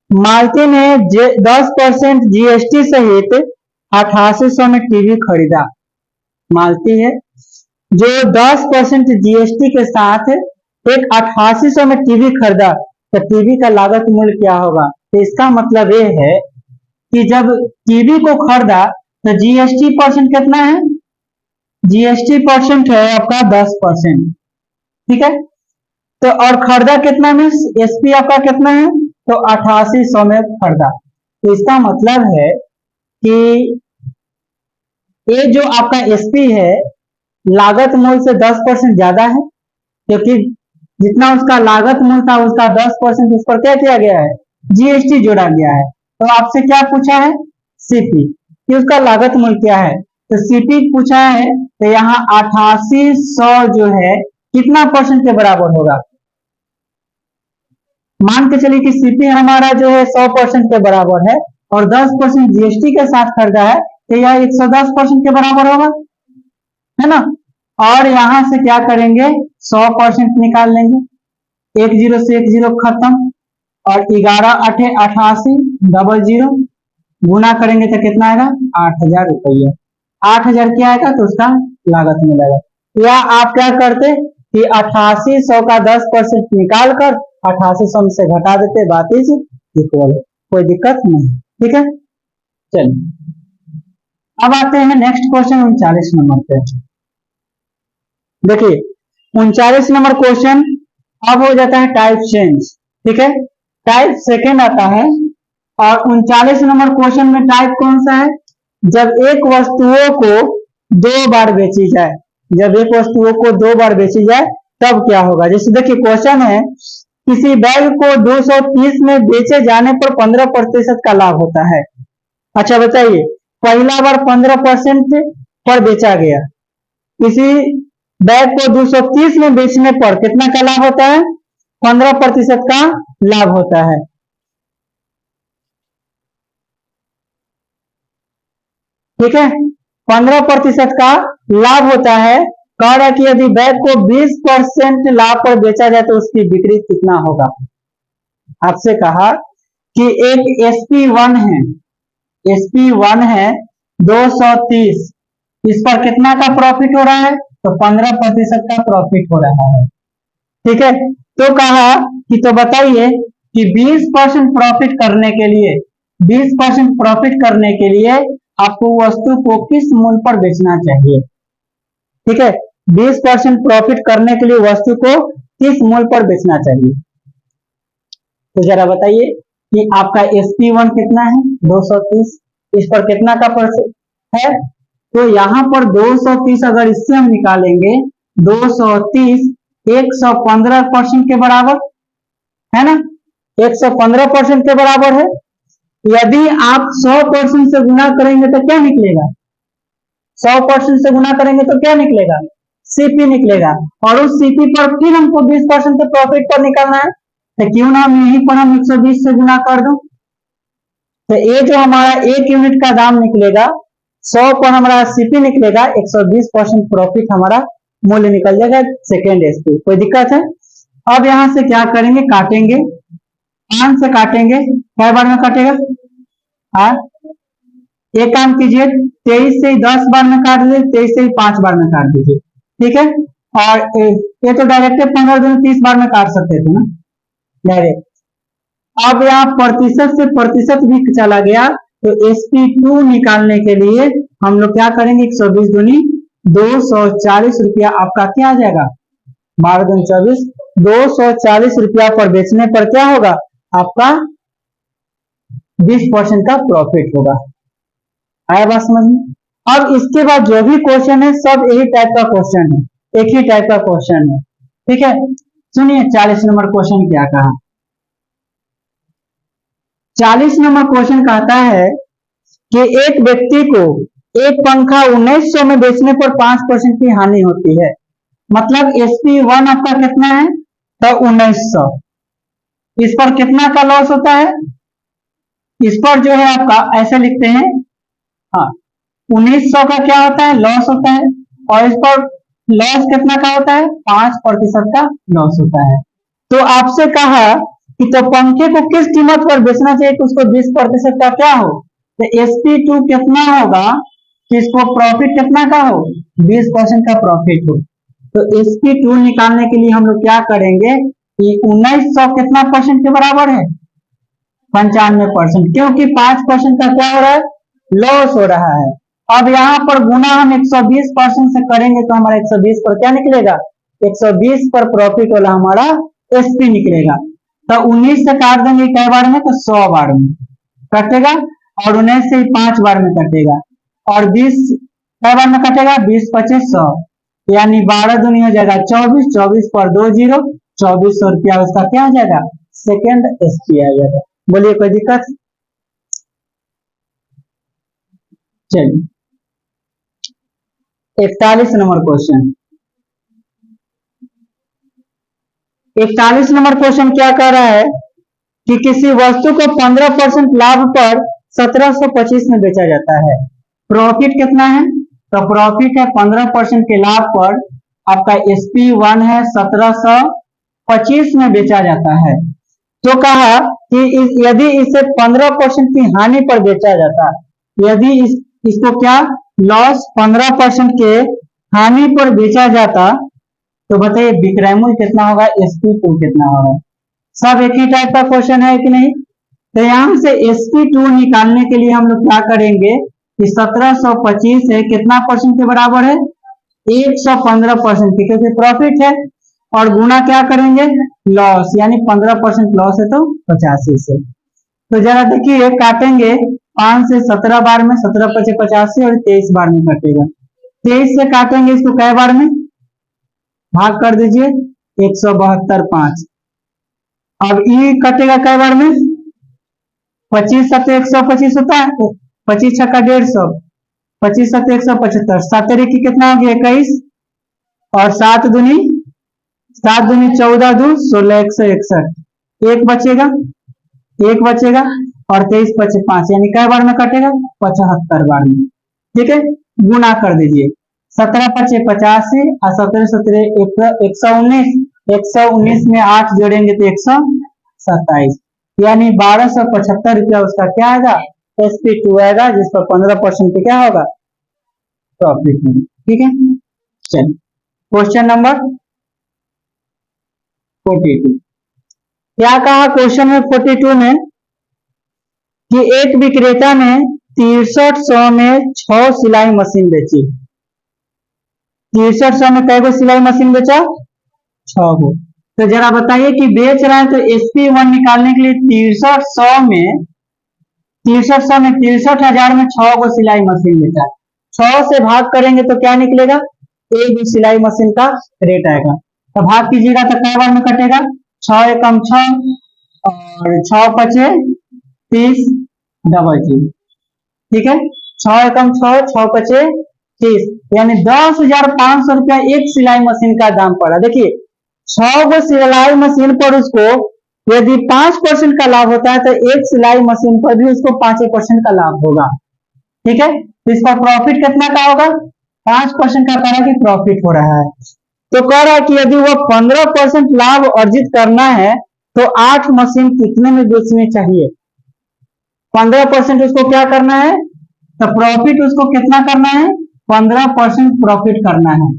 मालती ने 10% जीएसटी सहित 8800 में टीवी खरीदा। मालती है जो 10% जीएसटी के साथ एक 8800 में टीवी खरीदा, तो टीवी का लागत मूल्य क्या होगा? तो इसका मतलब ये है कि जब टीवी को खरीदा तो जीएसटी परसेंट कितना है? जीएसटी परसेंट है आपका 10%, ठीक है। तो और खरीदा कितना में? एसपी आपका कितना है? तो 8800 में खरीदा। तो इसका मतलब है कि ये जो आपका एसपी है लागत मूल्य से 10% ज्यादा है, क्योंकि जितना उसका लागत मूल्य था उसका 10% उस पर क्या किया गया है? जीएसटी जोड़ा गया है। तो आपसे क्या पूछा है? सीपी, कि उसका लागत मूल्य क्या है। तो सीपी पूछा है, तो यहाँ 8800 जो है कितना परसेंट के बराबर होगा? मान के चलिए कि सीपी हमारा जो है 100% के बराबर है और 10% जीएसटी के साथ खरीदा है, तो यह 110% के बराबर होगा, है ना। और यहां से क्या करेंगे? 100% निकाल लेंगे, एक जीरो से एक जीरो खत्म और 11 अठे 88 डबल जीरो गुना करेंगे तो कितना आएगा? 8000 रुपया। 8000 क्या आएगा? तो उसका लागत मिलेगा। या आप क्या करते कि 8800 का 10% निकाल कर 8800 से घटा देते, बात इज इक्वल, कोई दिक्कत नहीं, ठीक है। चलिए अब आते हैं नेक्स्ट क्वेश्चन 39 नंबर पे। देखिए 39 नंबर क्वेश्चन अब हो जाता है टाइप चेंज, ठीक है, टाइप सेकेंड आता है। और 39 नंबर क्वेश्चन में टाइप कौन सा है? जब एक वस्तुओं को 2 बार बेची जाए, जब एक वस्तुओं को 2 बार बेची जाए तब क्या होगा? जैसे देखिए क्वेश्चन है, किसी बैग को 230 में बेचे जाने पर 15% का लाभ होता है। अच्छा बताइए, पहला बार 15% पर बेचा गया, किसी बैग को 230 में बेचने पर कितना का लाभ होता है? 15% का लाभ होता है, ठीक है। 15% का लाभ होता है। कह रहा है कि यदि बैग को 20% लाभ पर बेचा जाए तो उसकी बिक्री कितना होगा? आपसे कहा कि एक SP1 है, SP1 है 230, इस पर कितना का प्रॉफिट हो रहा है? तो 15% का प्रॉफिट हो रहा है, ठीक है। तो कहा कि तो बताइए कि 20% प्रॉफिट करने के लिए, 20% प्रॉफिट करने के लिए आपको वस्तु को किस मूल्य पर बेचना चाहिए, ठीक है। 20% प्रॉफिट करने के लिए वस्तु को किस मूल्य पर बेचना चाहिए? तो जरा बताइए कि आपका SP1 कितना है? 230, इस पर कितना का परसेंट है? तो यहाँ पर 230 अगर इससे हम निकालेंगे, 230 115% के बराबर है ना, 115% के बराबर है। यदि आप 100% से गुना करेंगे तो क्या निकलेगा? 100% से गुना करेंगे तो क्या निकलेगा? सीपी निकलेगा। और उस सीपी पर फिर हमको 20% के प्रॉफिट पर निकालना है, तो क्यों ना हम यहीं पर हम 120 से गुना कर दो। तो ये जो हमारा 1 यूनिट का दाम निकलेगा, 100 पर हमारा सीपी निकलेगा, 120% प्रॉफिट हमारा मूल्य निकल जाएगा सेकेंड एसपी। कोई दिक्कत है? अब यहां से क्या करेंगे? काटेंगे, 5 से काटेंगे, क्या बार में काटेगा? हाँ, एक काम कीजिए, 23 से 10 बार में काट दीजिए, 23 से 5 बार में काट दीजिए, ठीक है। और ये तो डायरेक्ट 15 दिन 30 बार में काट सकते थे ना डायरेक्ट। अब यहाँ प्रतिशत से प्रतिशत भी चला गया, तो SP2 निकालने के लिए हम लोग क्या करेंगे, 120 दूनी 240 रुपया आपका क्या आ जाएगा, 12 दूनी 24, 240 रुपया पर बेचने पर क्या होगा आपका 20% का प्रॉफिट होगा। आया बात समझ में। अब इसके बाद जो भी क्वेश्चन है सब यही टाइप का क्वेश्चन है, एक ही टाइप का क्वेश्चन है, ठीक है। सुनिए 40 नंबर क्वेश्चन क्या कहा। 40 नंबर क्वेश्चन कहता है कि एक व्यक्ति को एक पंखा 1900 में बेचने पर 5% की हानि होती है, मतलब SP1 आपका कितना है, तो 1900। इस पर कितना का लॉस होता है, इस पर जो है आपका ऐसे लिखते हैं, हाँ 1900 का क्या होता है लॉस होता है, और इस पर लॉस कितना का होता है, 5% का लॉस होता है। तो आपसे कहा कि तो पंखे को किस कीमत पर बेचना चाहिए कि उसको 20% का क्या हो, तो SP2 कितना होगा कि इसको प्रॉफिट कितना का हो, 20% का प्रॉफिट हो। तो SP2 निकालने के लिए हम लोग क्या करेंगे कि 1900 कितना परसेंट के बराबर है, 95%, क्योंकि 5% का क्या हो रहा है, लॉस हो रहा है। अब यहाँ पर गुना हम 120% से करेंगे तो हमारा 120 पर क्या निकलेगा, 120 पर प्रॉफिट वाला हमारा SP निकलेगा। तो 19 से काट देंगे कई बार में, तो 100 बार में कटेगा, और 19 से 5 बार में कटेगा, और 20 कई बार में कटेगा, 20 25 100, यानी 12 दूनी हो जाएगा 24, 24 पर 2 जीरो, 2400 रुपया उसका क्या आ जाएगा, सेकेंड SP आ जाएगा। बोलिए कोई दिक्कत। चलिए 41 नंबर क्वेश्चन। 41 नंबर क्वेश्चन क्या कह रहा है कि किसी वस्तु को 15% लाभ पर 1725 में बेचा जाता है, प्रॉफिट कितना है, तो प्रॉफिट है 15% के लाभ पर आपका SP1 है 1725 में बेचा जाता है। तो कहा कि यदि इसे 15% की हानि पर बेचा जाता, यदि इसको क्या लॉस 15% के हानि पर बेचा जाता, तो बताइए विक्रय मूल्य कितना होगा, SP2 कितना होगा। सब एक ही टाइप का क्वेश्चन है कि नहीं। तो यहां से SP2 निकालने के लिए हम लोग क्या करेंगे कि 1725 है कितना परसेंट के बराबर है, 115% के, क्योंकि प्रॉफिट है, और गुना क्या करेंगे लॉस, यानी 15% लॉस है तो 85 से। तो जरा देखिए काटेंगे 5 से 17 बार में, 17 पचे 85 और 23 बार में कटेगा। 23 से काटेंगे इसको कै बार में, भाग कर दीजिए 172 5। अब ई कटेगा कै बार में, 25 7 125 होता है, 25 छक्का 150, 25 7 175, 7 की कितना हो गया 21, और 7 दूनी 14 2 16 161, एक बचेगा, एक बचेगा, और 23 पचे 5, यानी कै बार में कटेगा 75 बार में, ठीक है। गुना कर दीजिए 17 पचे 85 और 17 17 119, 119 में 8 जोड़ेंगे तो 127, यानी 1275 रुपया उसका क्या आएगा, SP2 आएगा, जिस पर 15% पे क्या होगा प्रॉफिट होगा, ठीक है। चलिए क्वेश्चन नंबर 42 क्या कहा क्वेश्चन में 42 में कि एक विक्रेता ने 6300 में 6 सिलाई मशीन बेची, 6300 में कै गो सिलाई मशीन बेचा, 6 गो। तो जरा बताइए कि बेच रहा है तो SP1 निकालने के लिए 6300 में 63,000 में 6 गो सिलाई मशीन बेचा, 6 से भाग करेंगे तो क्या निकलेगा, एक सिलाई मशीन का रेट आएगा। तो भाग कीजिएगा तो कै बार में कटेगा, 6 एकम 6 और 6 पचे 30 डबल 0, ठीक है। 6 एकम 6 6 पचे 30, यानी 10,500 रुपया एक सिलाई मशीन का दाम पड़ा। देखिए 6 गो सिलाई मशीन पर उसको यदि 5% का लाभ होता है तो एक सिलाई मशीन पर भी उसको 5% का लाभ होगा, ठीक है। तो इसका प्रॉफिट कितना का होगा, 5% का कह कि प्रॉफिट हो रहा है। तो कह रहा है कि यदि वह 15% लाभ अर्जित करना है तो 8 मशीन कितने में बेचनी चाहिए, 15% उसको क्या करना है तो प्रॉफिट उसको कितना करना है, 15% प्रॉफिट करना है।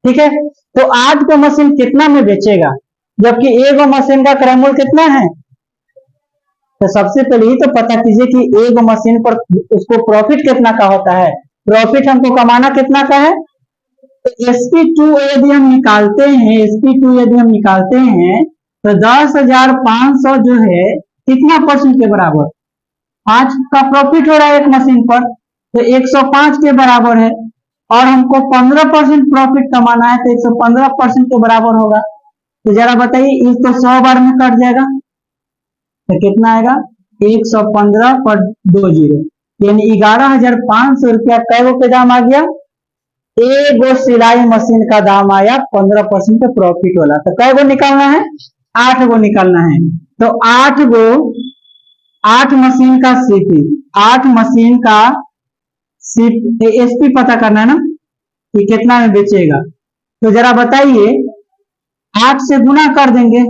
ठीक है, तो 8 को मशीन कितना में बेचेगा, जबकि एगो मशीन का क्रय मूल्य कितना है। तो सबसे पहले ही तो पता कीजिए कि एगो मशीन पर उसको प्रॉफिट कितना का होता है। प्रॉफिट हमको कमाना कितना का है, तो SP2 यदि हम निकालते हैं, SP2 यदि हम निकालते हैं तो 10,500 जो है कितना परसेंट के बराबर, 5 का प्रॉफिट हो रहा है एक मशीन पर, तो 105 के बराबर है। और हमको 15% प्रॉफिट कमाना है, तो 115% के बराबर होगा। तो जरा बताइए, इस तो 100 बार में कट जाएगा, तो कितना आएगा, 115 पर 2 जीरो, यानी 11,500 रुपया कै के दाम आ गया, एगो सिलाई मशीन का दाम आया 15% का प्रॉफिट वाला। तो कै गो निकालना है, 8 गो निकालना है। तो 8 मशीन का सीपी, 8 मशीन का एसपी पता करना है ना, कि कितना में बेचेगा। तो जरा बताइए, 8 से गुना कर देंगे,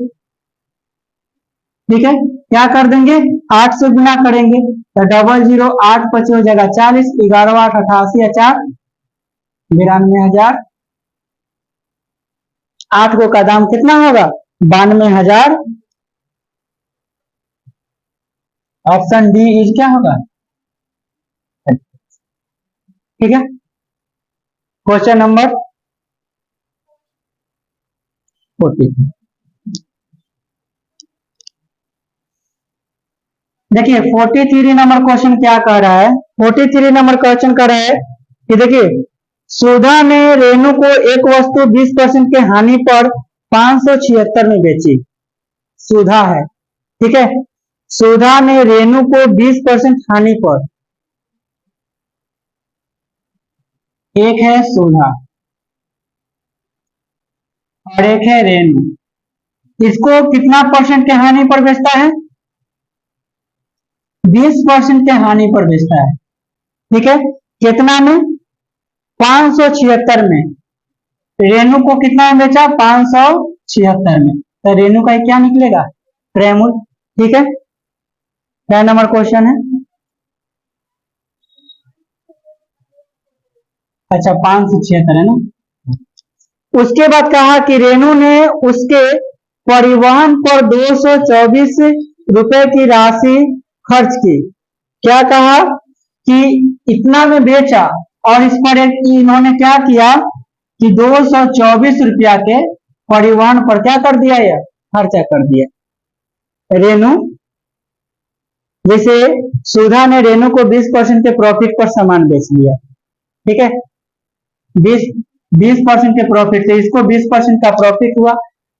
ठीक है, क्या कर देंगे, 8 से गुना करेंगे, तो 00, 8 5 हो जाएगा 40, 11 8 88, 4 92,000। 8 गो का दाम कितना होगा, 92,000। ऑप्शन डी इज क्या होगा, ठीक है। क्वेश्चन नंबर 40, देखिए 43 नंबर क्वेश्चन क्या कह रहा है। 43 नंबर क्वेश्चन कह रहा है कि देखिए, सुधा ने रेणु को एक वस्तु 20% के हानि पर 576 में बेची। सुधा है, ठीक है, सुधा ने रेणु को 20% हानि पर, एक है सुधा और एक है रेणु, इसको कितना परसेंट के हानि पर बेचता है, 20% के हानि पर बेचता है। ठीक है, कितना में, 576 में। रेणु को कितना में बेचा, 576 में। तो रेणु का क्या निकलेगा, क्रय मूल्य। ठीक है, क्या नंबर क्वेश्चन है, अच्छा 576 है ना। उसके बाद कहा कि रेणु ने उसके परिवहन पर 224 रुपए की राशि खर्च की। क्या कहा कि इतना में बेचा, और इस पर इन्होंने क्या किया कि 224 रुपया के परिवहन पर क्या कर दिया, यह खर्चा कर दिया। रेणु, जैसे सुधा ने रेणु को 20% के प्रॉफिट पर सामान बेच लिया, ठीक है, 20% के प्रॉफिट से इसको 20% का प्रॉफिट हुआ।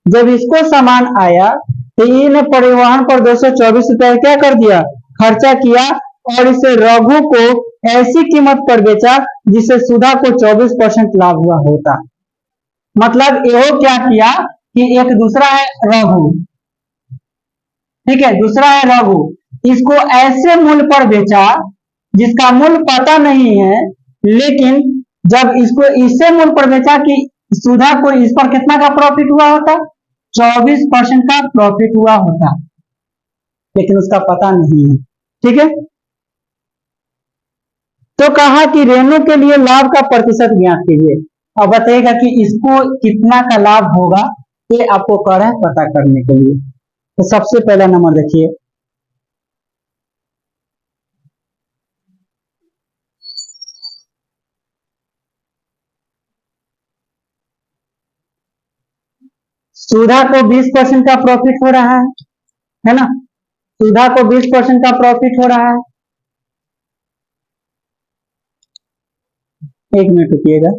जब इसको सामान आया तो इन्हें परिवहन पर 224 रुपया क्या कर दिया, खर्चा किया, और इसे रघु को ऐसी कीमत पर बेचा जिससे सुधा को 24% लाभ हुआ होता। मतलब ये क्या किया कि एक दूसरा है रघु, ठीक है, दूसरा है रघु, इसको ऐसे मूल्य पर बेचा जिसका मूल्य पता नहीं है, लेकिन जब इसको इससे मूल्य पर बेचा कि सुधा को इस पर कितना का प्रॉफिट हुआ होता, 24% का प्रॉफिट हुआ होता, लेकिन उसका पता नहीं है। ठीक है, तो कहा कि रेणु के लिए लाभ का प्रतिशत ज्ञात कीजिए। अब बताइएगा कि इसको कितना का लाभ होगा, ये आपको कह रहा है पता करने के लिए। तो सबसे पहला नंबर देखिए, सुधा को 20% का प्रॉफिट हो रहा है ना, सुधा को 20% का प्रॉफिट हो रहा है। एक मिनट रुकिएगा,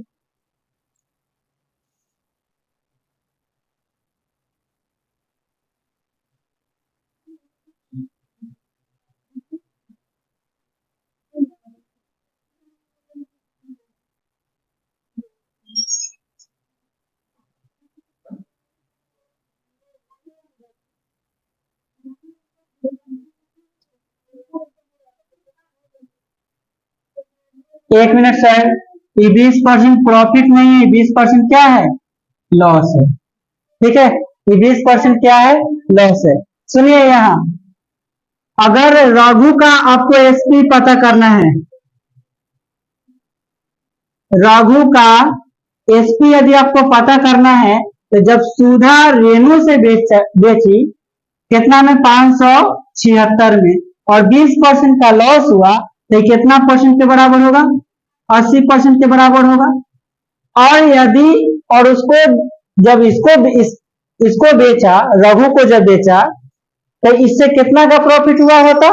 एक मिनट सर, ये 20% प्रॉफिट नहीं है, 20% क्या है, लॉस है। ठीक है, ये 20% क्या है, लॉस है। सुनिए, यहाँ अगर रघु का आपको एसपी पता करना है, रघु का एसपी यदि आपको पता करना है तो जब सुधा रेणु से बेची कितना में 576 में और 20% का लॉस हुआ तो कितना परसेंट के बराबर होगा? 80% के बराबर होगा। और यदि और उसको जब इसको बेचा, रघु को जब बेचा तो इससे कितना का प्रॉफिट हुआ होता?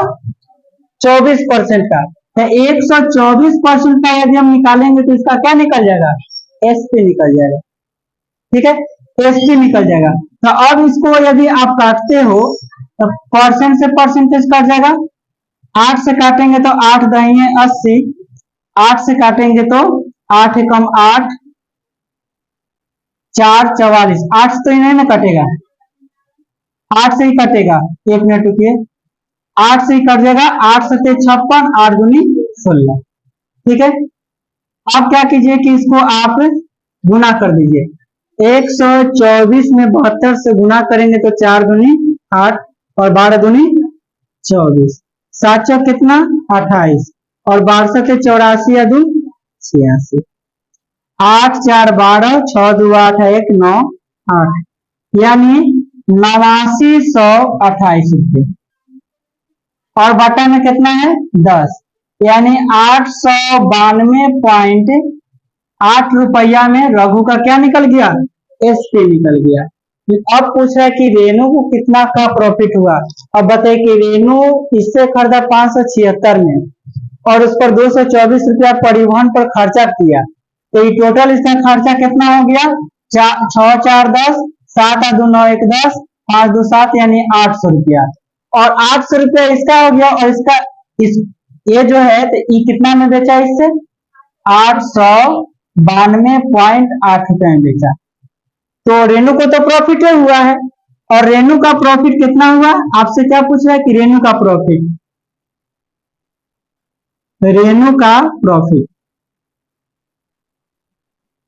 24% का। तो 124% का यदि हम निकालेंगे तो इसका क्या निकल जाएगा? एसपी निकल जाएगा। ठीक है, एसपी निकल जाएगा। तो अब इसको यदि आप काटते हो तो परसेंट से परसेंटेज कट जाएगा। 8 से काटेंगे तो 8 दही 80, 8 से काटेंगे तो 8 कम 8 4 44, 8 से तो ही नहीं ना कटेगा, 8 से ही कटेगा। 1 मिनट रुकिए, 8 से ही कट जाएगा। 8 सत्ते 56, 8 दूनी 16। ठीक है, अब क्या कीजिए कि इसको आप गुना कर दीजिए। 124 में 72 से गुना करेंगे तो 4 दूनी 8 और 12 दूनी 24, 7 चौक कितना? 28 और 12 से 84 या 2 86, 8 4 12, 6 2 8 1 9 8, यानी 8928 रुपये। और बटा में कितना है? 10, यानी 892.8 रुपया में रघु का क्या निकल गया? एसपी निकल गया। अब पूछ रहा है कि रेणु को कितना का प्रॉफिट हुआ। अब बताइए कि रेणु इससे खरीदा 576 में और उस पर 224 रुपया परिवहन पर खर्चा किया, तो ये टोटल इसका खर्चा कितना हो गया? 6 4 10, 7 2 9 1 10, 5 2 7, यानी 800 रुपया। और 800 रुपया इसका हो गया और इसका ये जो है तो ये कितना में बेचा? इससे 892.8 रुपए में बेचा। तो रेणु को तो प्रॉफिट हुआ है। और रेणु का प्रॉफिट कितना हुआ? आपसे क्या पूछ रहा है कि रेणु का प्रॉफिट, रेणु का प्रॉफिट।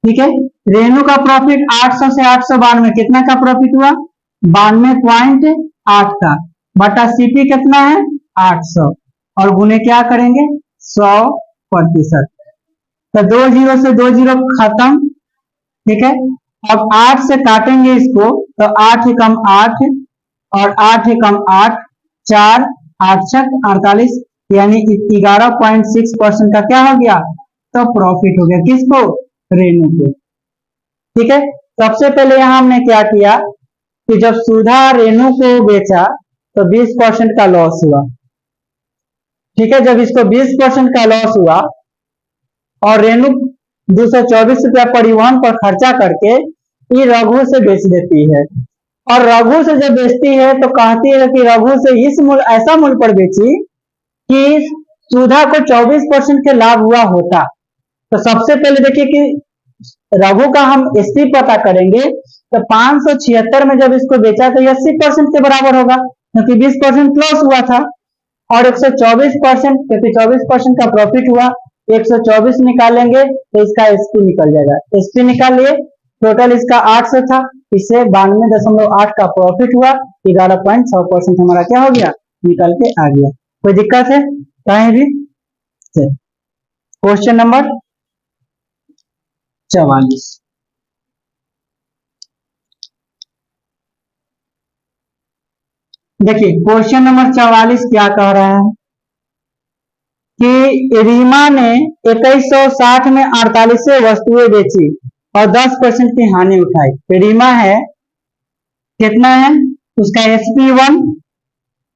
ठीक है, रेणु का प्रॉफिट 800 से 892, कितना का प्रॉफिट हुआ? 92.8 का, बटा सीपी कितना है? 800 और गुने क्या करेंगे? 100%। तो 2 जीरो से 2 जीरो खत्म। ठीक है, अब 8 से काटेंगे इसको तो 8 कम 8 और 8 कम 8, 4 8 छक 48, यानी 11.6% का क्या हो गया? तो प्रॉफिट हो गया। किसको? रेणु को। ठीक है, सबसे पहले यहां हमने क्या किया कि जब सुधा रेणु को बेचा तो 20% का लॉस हुआ। ठीक है, जब इसको 20% का लॉस हुआ और रेणु 224 रुपया परिवहन पर खर्चा करके ये रघु से बेच देती है। और रघु से जब बेचती है तो कहती है कि रघु से इस मूल्य, ऐसा मूल्य पर बेची कि सुधा को 24% के लाभ हुआ होता। तो सबसे पहले देखिए कि रघु का हम एसपी पता करेंगे तो 576 में जब इसको बेचा तो 80% के बराबर होगा, क्योंकि 20% लॉस हुआ था। और 124%, क्योंकि 24% का प्रॉफिट हुआ, 124 निकालेंगे तो इसका एसपी निकल जाएगा। एसपी निकाल लिए, टोटल इसका 800 था, इससे 92.8 का प्रॉफिट हुआ। 11.6% हमारा क्या हो गया? निकल के आ गया। कोई दिक्कत है कहीं भी? Question number 44। देखिए क्वेश्चन नंबर 44 क्या कह रहा है कि रीमा ने 2160 में 48 वस्तुएं बेची और 10% की हानि उठाई। तो रीमा है कितना है? उसका एसपी 1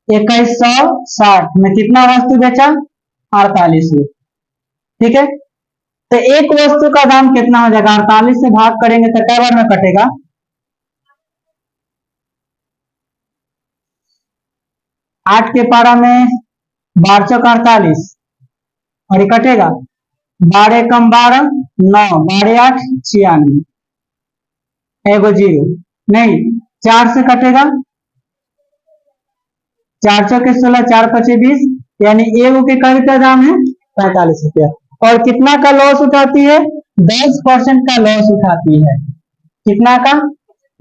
2160 में कितना वस्तु बेचा? 48। ठीक है, तो एक वस्तु का दाम कितना हो जाएगा? 48 से भाग करेंगे तो क्या बार में कटेगा? 8 के पारा में 12 चौक 48 और ये कटेगा 12 कम 12 9, 12 8 96, एगो जीरो नहीं, 4 से कटेगा, 4 चौके 16, 4 पचे 20, यानी एगो के का रुपया दाम है? 45 रुपया। और कितना का लॉस उठाती है? 10% का लॉस उठाती है। कितना का?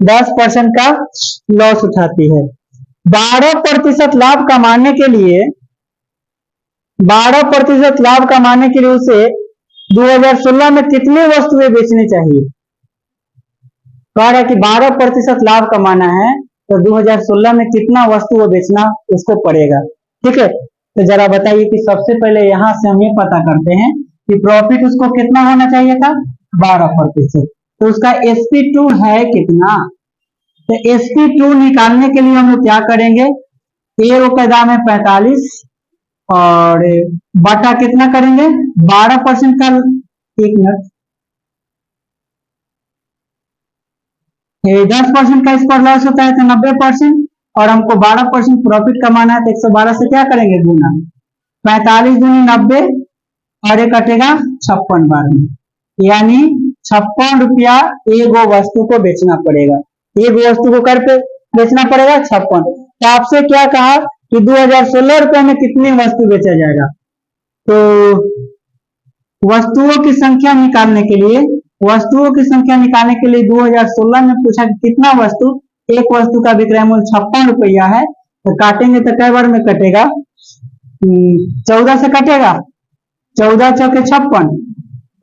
10% का लॉस उठाती है। 12% लाभ कमाने के लिए 12% लाभ कमाने के लिए उसे 2016 में कितनी वस्तुएं बेचनी चाहिए? कह रहा है कि 12% लाभ कमाना है तो 2016 में कितना वस्तु बेचना उसको पड़ेगा। ठीक है, तो जरा बताइए कि सबसे पहले यहां से हम ये पता करते हैं कि प्रॉफिट उसको कितना होना चाहिए था, 12%। तो उसका SP2 है कितना? तो SP2 निकालने के लिए हम लोग क्या करेंगे, ए रो का दाम है 45 और बटा कितना करेंगे, 12% का। एक मिनट, 10% का इस पर लॉस होता है तो 90%, और हमको 12% प्रॉफिट कमाना है तो 112 से क्या करेंगे, गुना। 45 दूनी 90 और ये कटेगा 56 बार में, यानी 56 रुपया एक वस्तु को बेचना पड़ेगा। एक वस्तु को कर पे बेचना पड़ेगा 56। तो आपसे क्या कहा कि 2016 रुपए में कितनी वस्तु बेचा जाएगा? तो वस्तुओं की संख्या निकालने के लिए 2016 में पूछा कि कितना वस्तु, एक वस्तु का विक्रय मूल्य 56 रुपया है, तो काटेंगे तो कई बार में कटेगा, 14 से कटेगा, 14 चौके 56।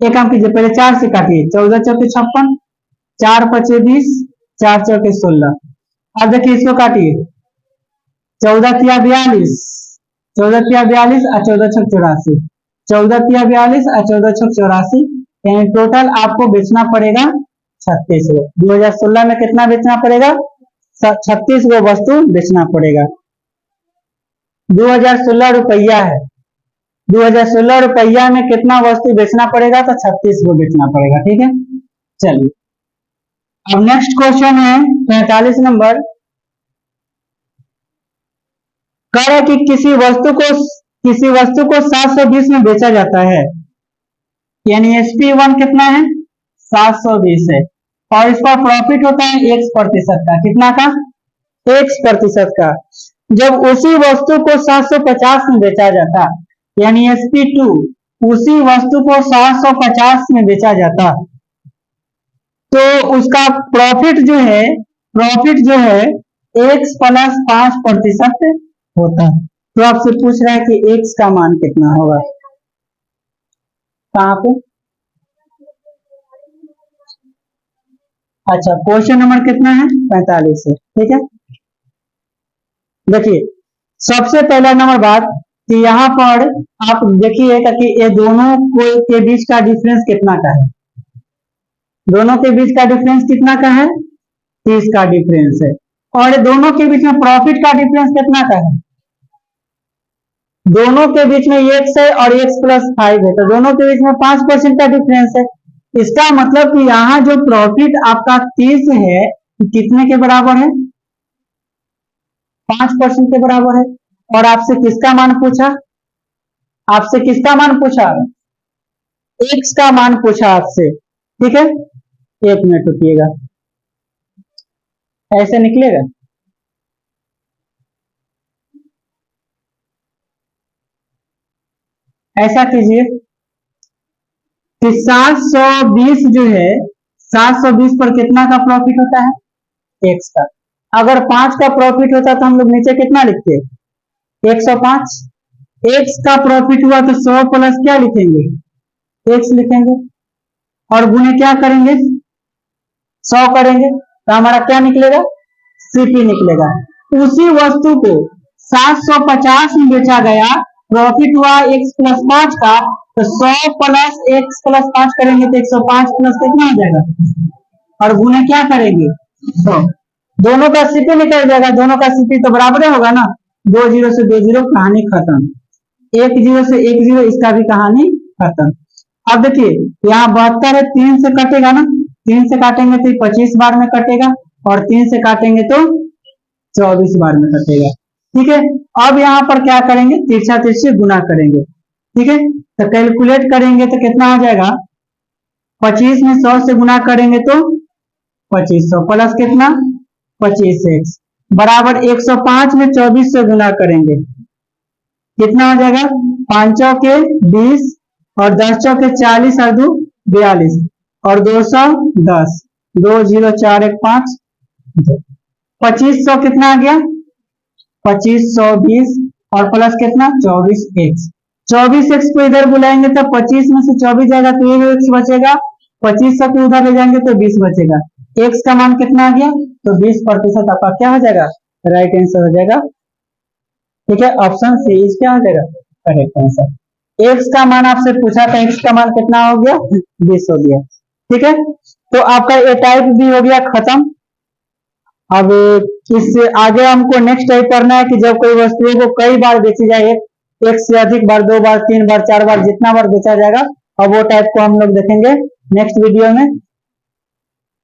एक काम कीजिए, पहले 4 से काटिए, 14 चौके 56, 4 पचे 20, 4 चौके 16। अब देखिए इसको काटिए, 14 तिया 42, 14 तिया 42 और 14 छक 84, 14 तिया 42 और 14 छक 84, यानी टोटल आपको बेचना पड़ेगा 36 गो। 2016 में कितना बेचना पड़ेगा, 36 गो वस्तु बेचना पड़ेगा। 2016 रुपया है, 2016 रुपया में कितना वस्तु बेचना पड़ेगा, तो 36 गो बेचना पड़ेगा। ठीक है, चलिए अब नेक्स्ट क्वेश्चन है 45 नंबर। कह रहा है कि किसी वस्तु को 720 में बेचा जाता है, यानी SP1 कितना है, 720 है, और इसका प्रॉफिट होता है X% का। कितना का, X% का। जब उसी वस्तु को 750 में बेचा जाता, यानी SP2 उसी वस्तु को 750 में बेचा जाता, तो उसका प्रॉफिट जो है X + 5% होता है। तो आपसे पूछ रहा है कि X का मान कितना होगा, कहाँ पे? अच्छा, क्वेश्चन नंबर कितना है, 45 है। ठीक है, देखिए सबसे पहला नंबर बात कि यहाँ पर आप देखिएगा कि ये दोनों के बीच का डिफरेंस कितना का है, दोनों के बीच का डिफरेंस कितना का है, 30 का डिफरेंस है। और दोनों के बीच में प्रॉफिट का डिफरेंस कितना का है, दोनों के बीच में X है और X + 5 है, तो दोनों के बीच में 5% का डिफरेंस है। इसका मतलब कि यहाँ जो प्रॉफिट आपका 30 है कितने के बराबर है, 5% के बराबर है। और आपसे किसका मान पूछा, X का मान पूछा आपसे। ठीक है, एक मिनट रुकिएगा, ऐसे निकलेगा। ऐसा कीजिए कि 720 जो है, 720 पर कितना का प्रॉफिट होता है, X का। अगर 5 का प्रॉफिट होता तो हम लोग नीचे कितना लिखते, 105। X का प्रॉफिट हुआ तो 100 प्लस क्या लिखेंगे, X लिखेंगे, और गुने क्या करेंगे, 100 करेंगे, तो हमारा क्या निकलेगा, CP निकलेगा। उसी वस्तु को 750 में बेचा गया, प्रॉफिट हुआ X + 5 का, तो 100 प्लस X + 5 करेंगे तो 105 प्लस कितना हो जाएगा, और गुने क्या करेंगे, 100। दोनों का CP निकल जाएगा, दोनों का CP तो बराबर होगा ना, 2 जीरो से 2 जीरो, कहानी खत्म। 1 जीरो से 1 जीरो, इसका भी कहानी खत्म। अब देखिए यहाँ 72 है, 3 से कटेगा ना, 3 से काटेंगे तो 25 बार में कटेगा, और 3 से काटेंगे तो 24 बार में कटेगा। ठीक है, अब यहाँ पर क्या करेंगे, तिरछा तिरछी गुना करेंगे। ठीक है, तो कैलकुलेट करेंगे तो कितना आ जाएगा, 25 में 100 से गुना करेंगे तो 2500 प्लस कितना, 25x बराबर 105 में 24 से गुना करेंगे, कितना हो जाएगा, 5 के 20 और 10 के 40 और 2 42 और 210, 20415, 2500 कितना आ गया, 2520 और प्लस कितना 24x, 24x को इधर बुलाएंगे तो 25 में से 24 जाएगा तो ये x बचेगा, 25 को उधर ले जाएंगे तो 20 बचेगा। x का मान कितना आ गया, तो 20% आपका क्या हो जाएगा, राइट आंसर हो जाएगा। ठीक है, ऑप्शन सी इज क्या हो जाएगा करेक्ट आंसर। x का मान आपसे पूछा था, x का मान कितना हो गया, 20 हो गया। ठीक है, तो आपका ए टाइप भी हो गया खत्म। अब इससे आगे हमको नेक्स्ट टाइप करना है कि जब कोई वस्तुओं को कई बार बेची जाए, एक से अधिक बार, 2 बार, 3 बार, 4 बार, जितना बार बेचा जाएगा, अब वो टाइप को हम लोग देखेंगे नेक्स्ट वीडियो में।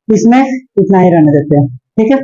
इसमें इतना ही रहने देते हैं। ठीक है।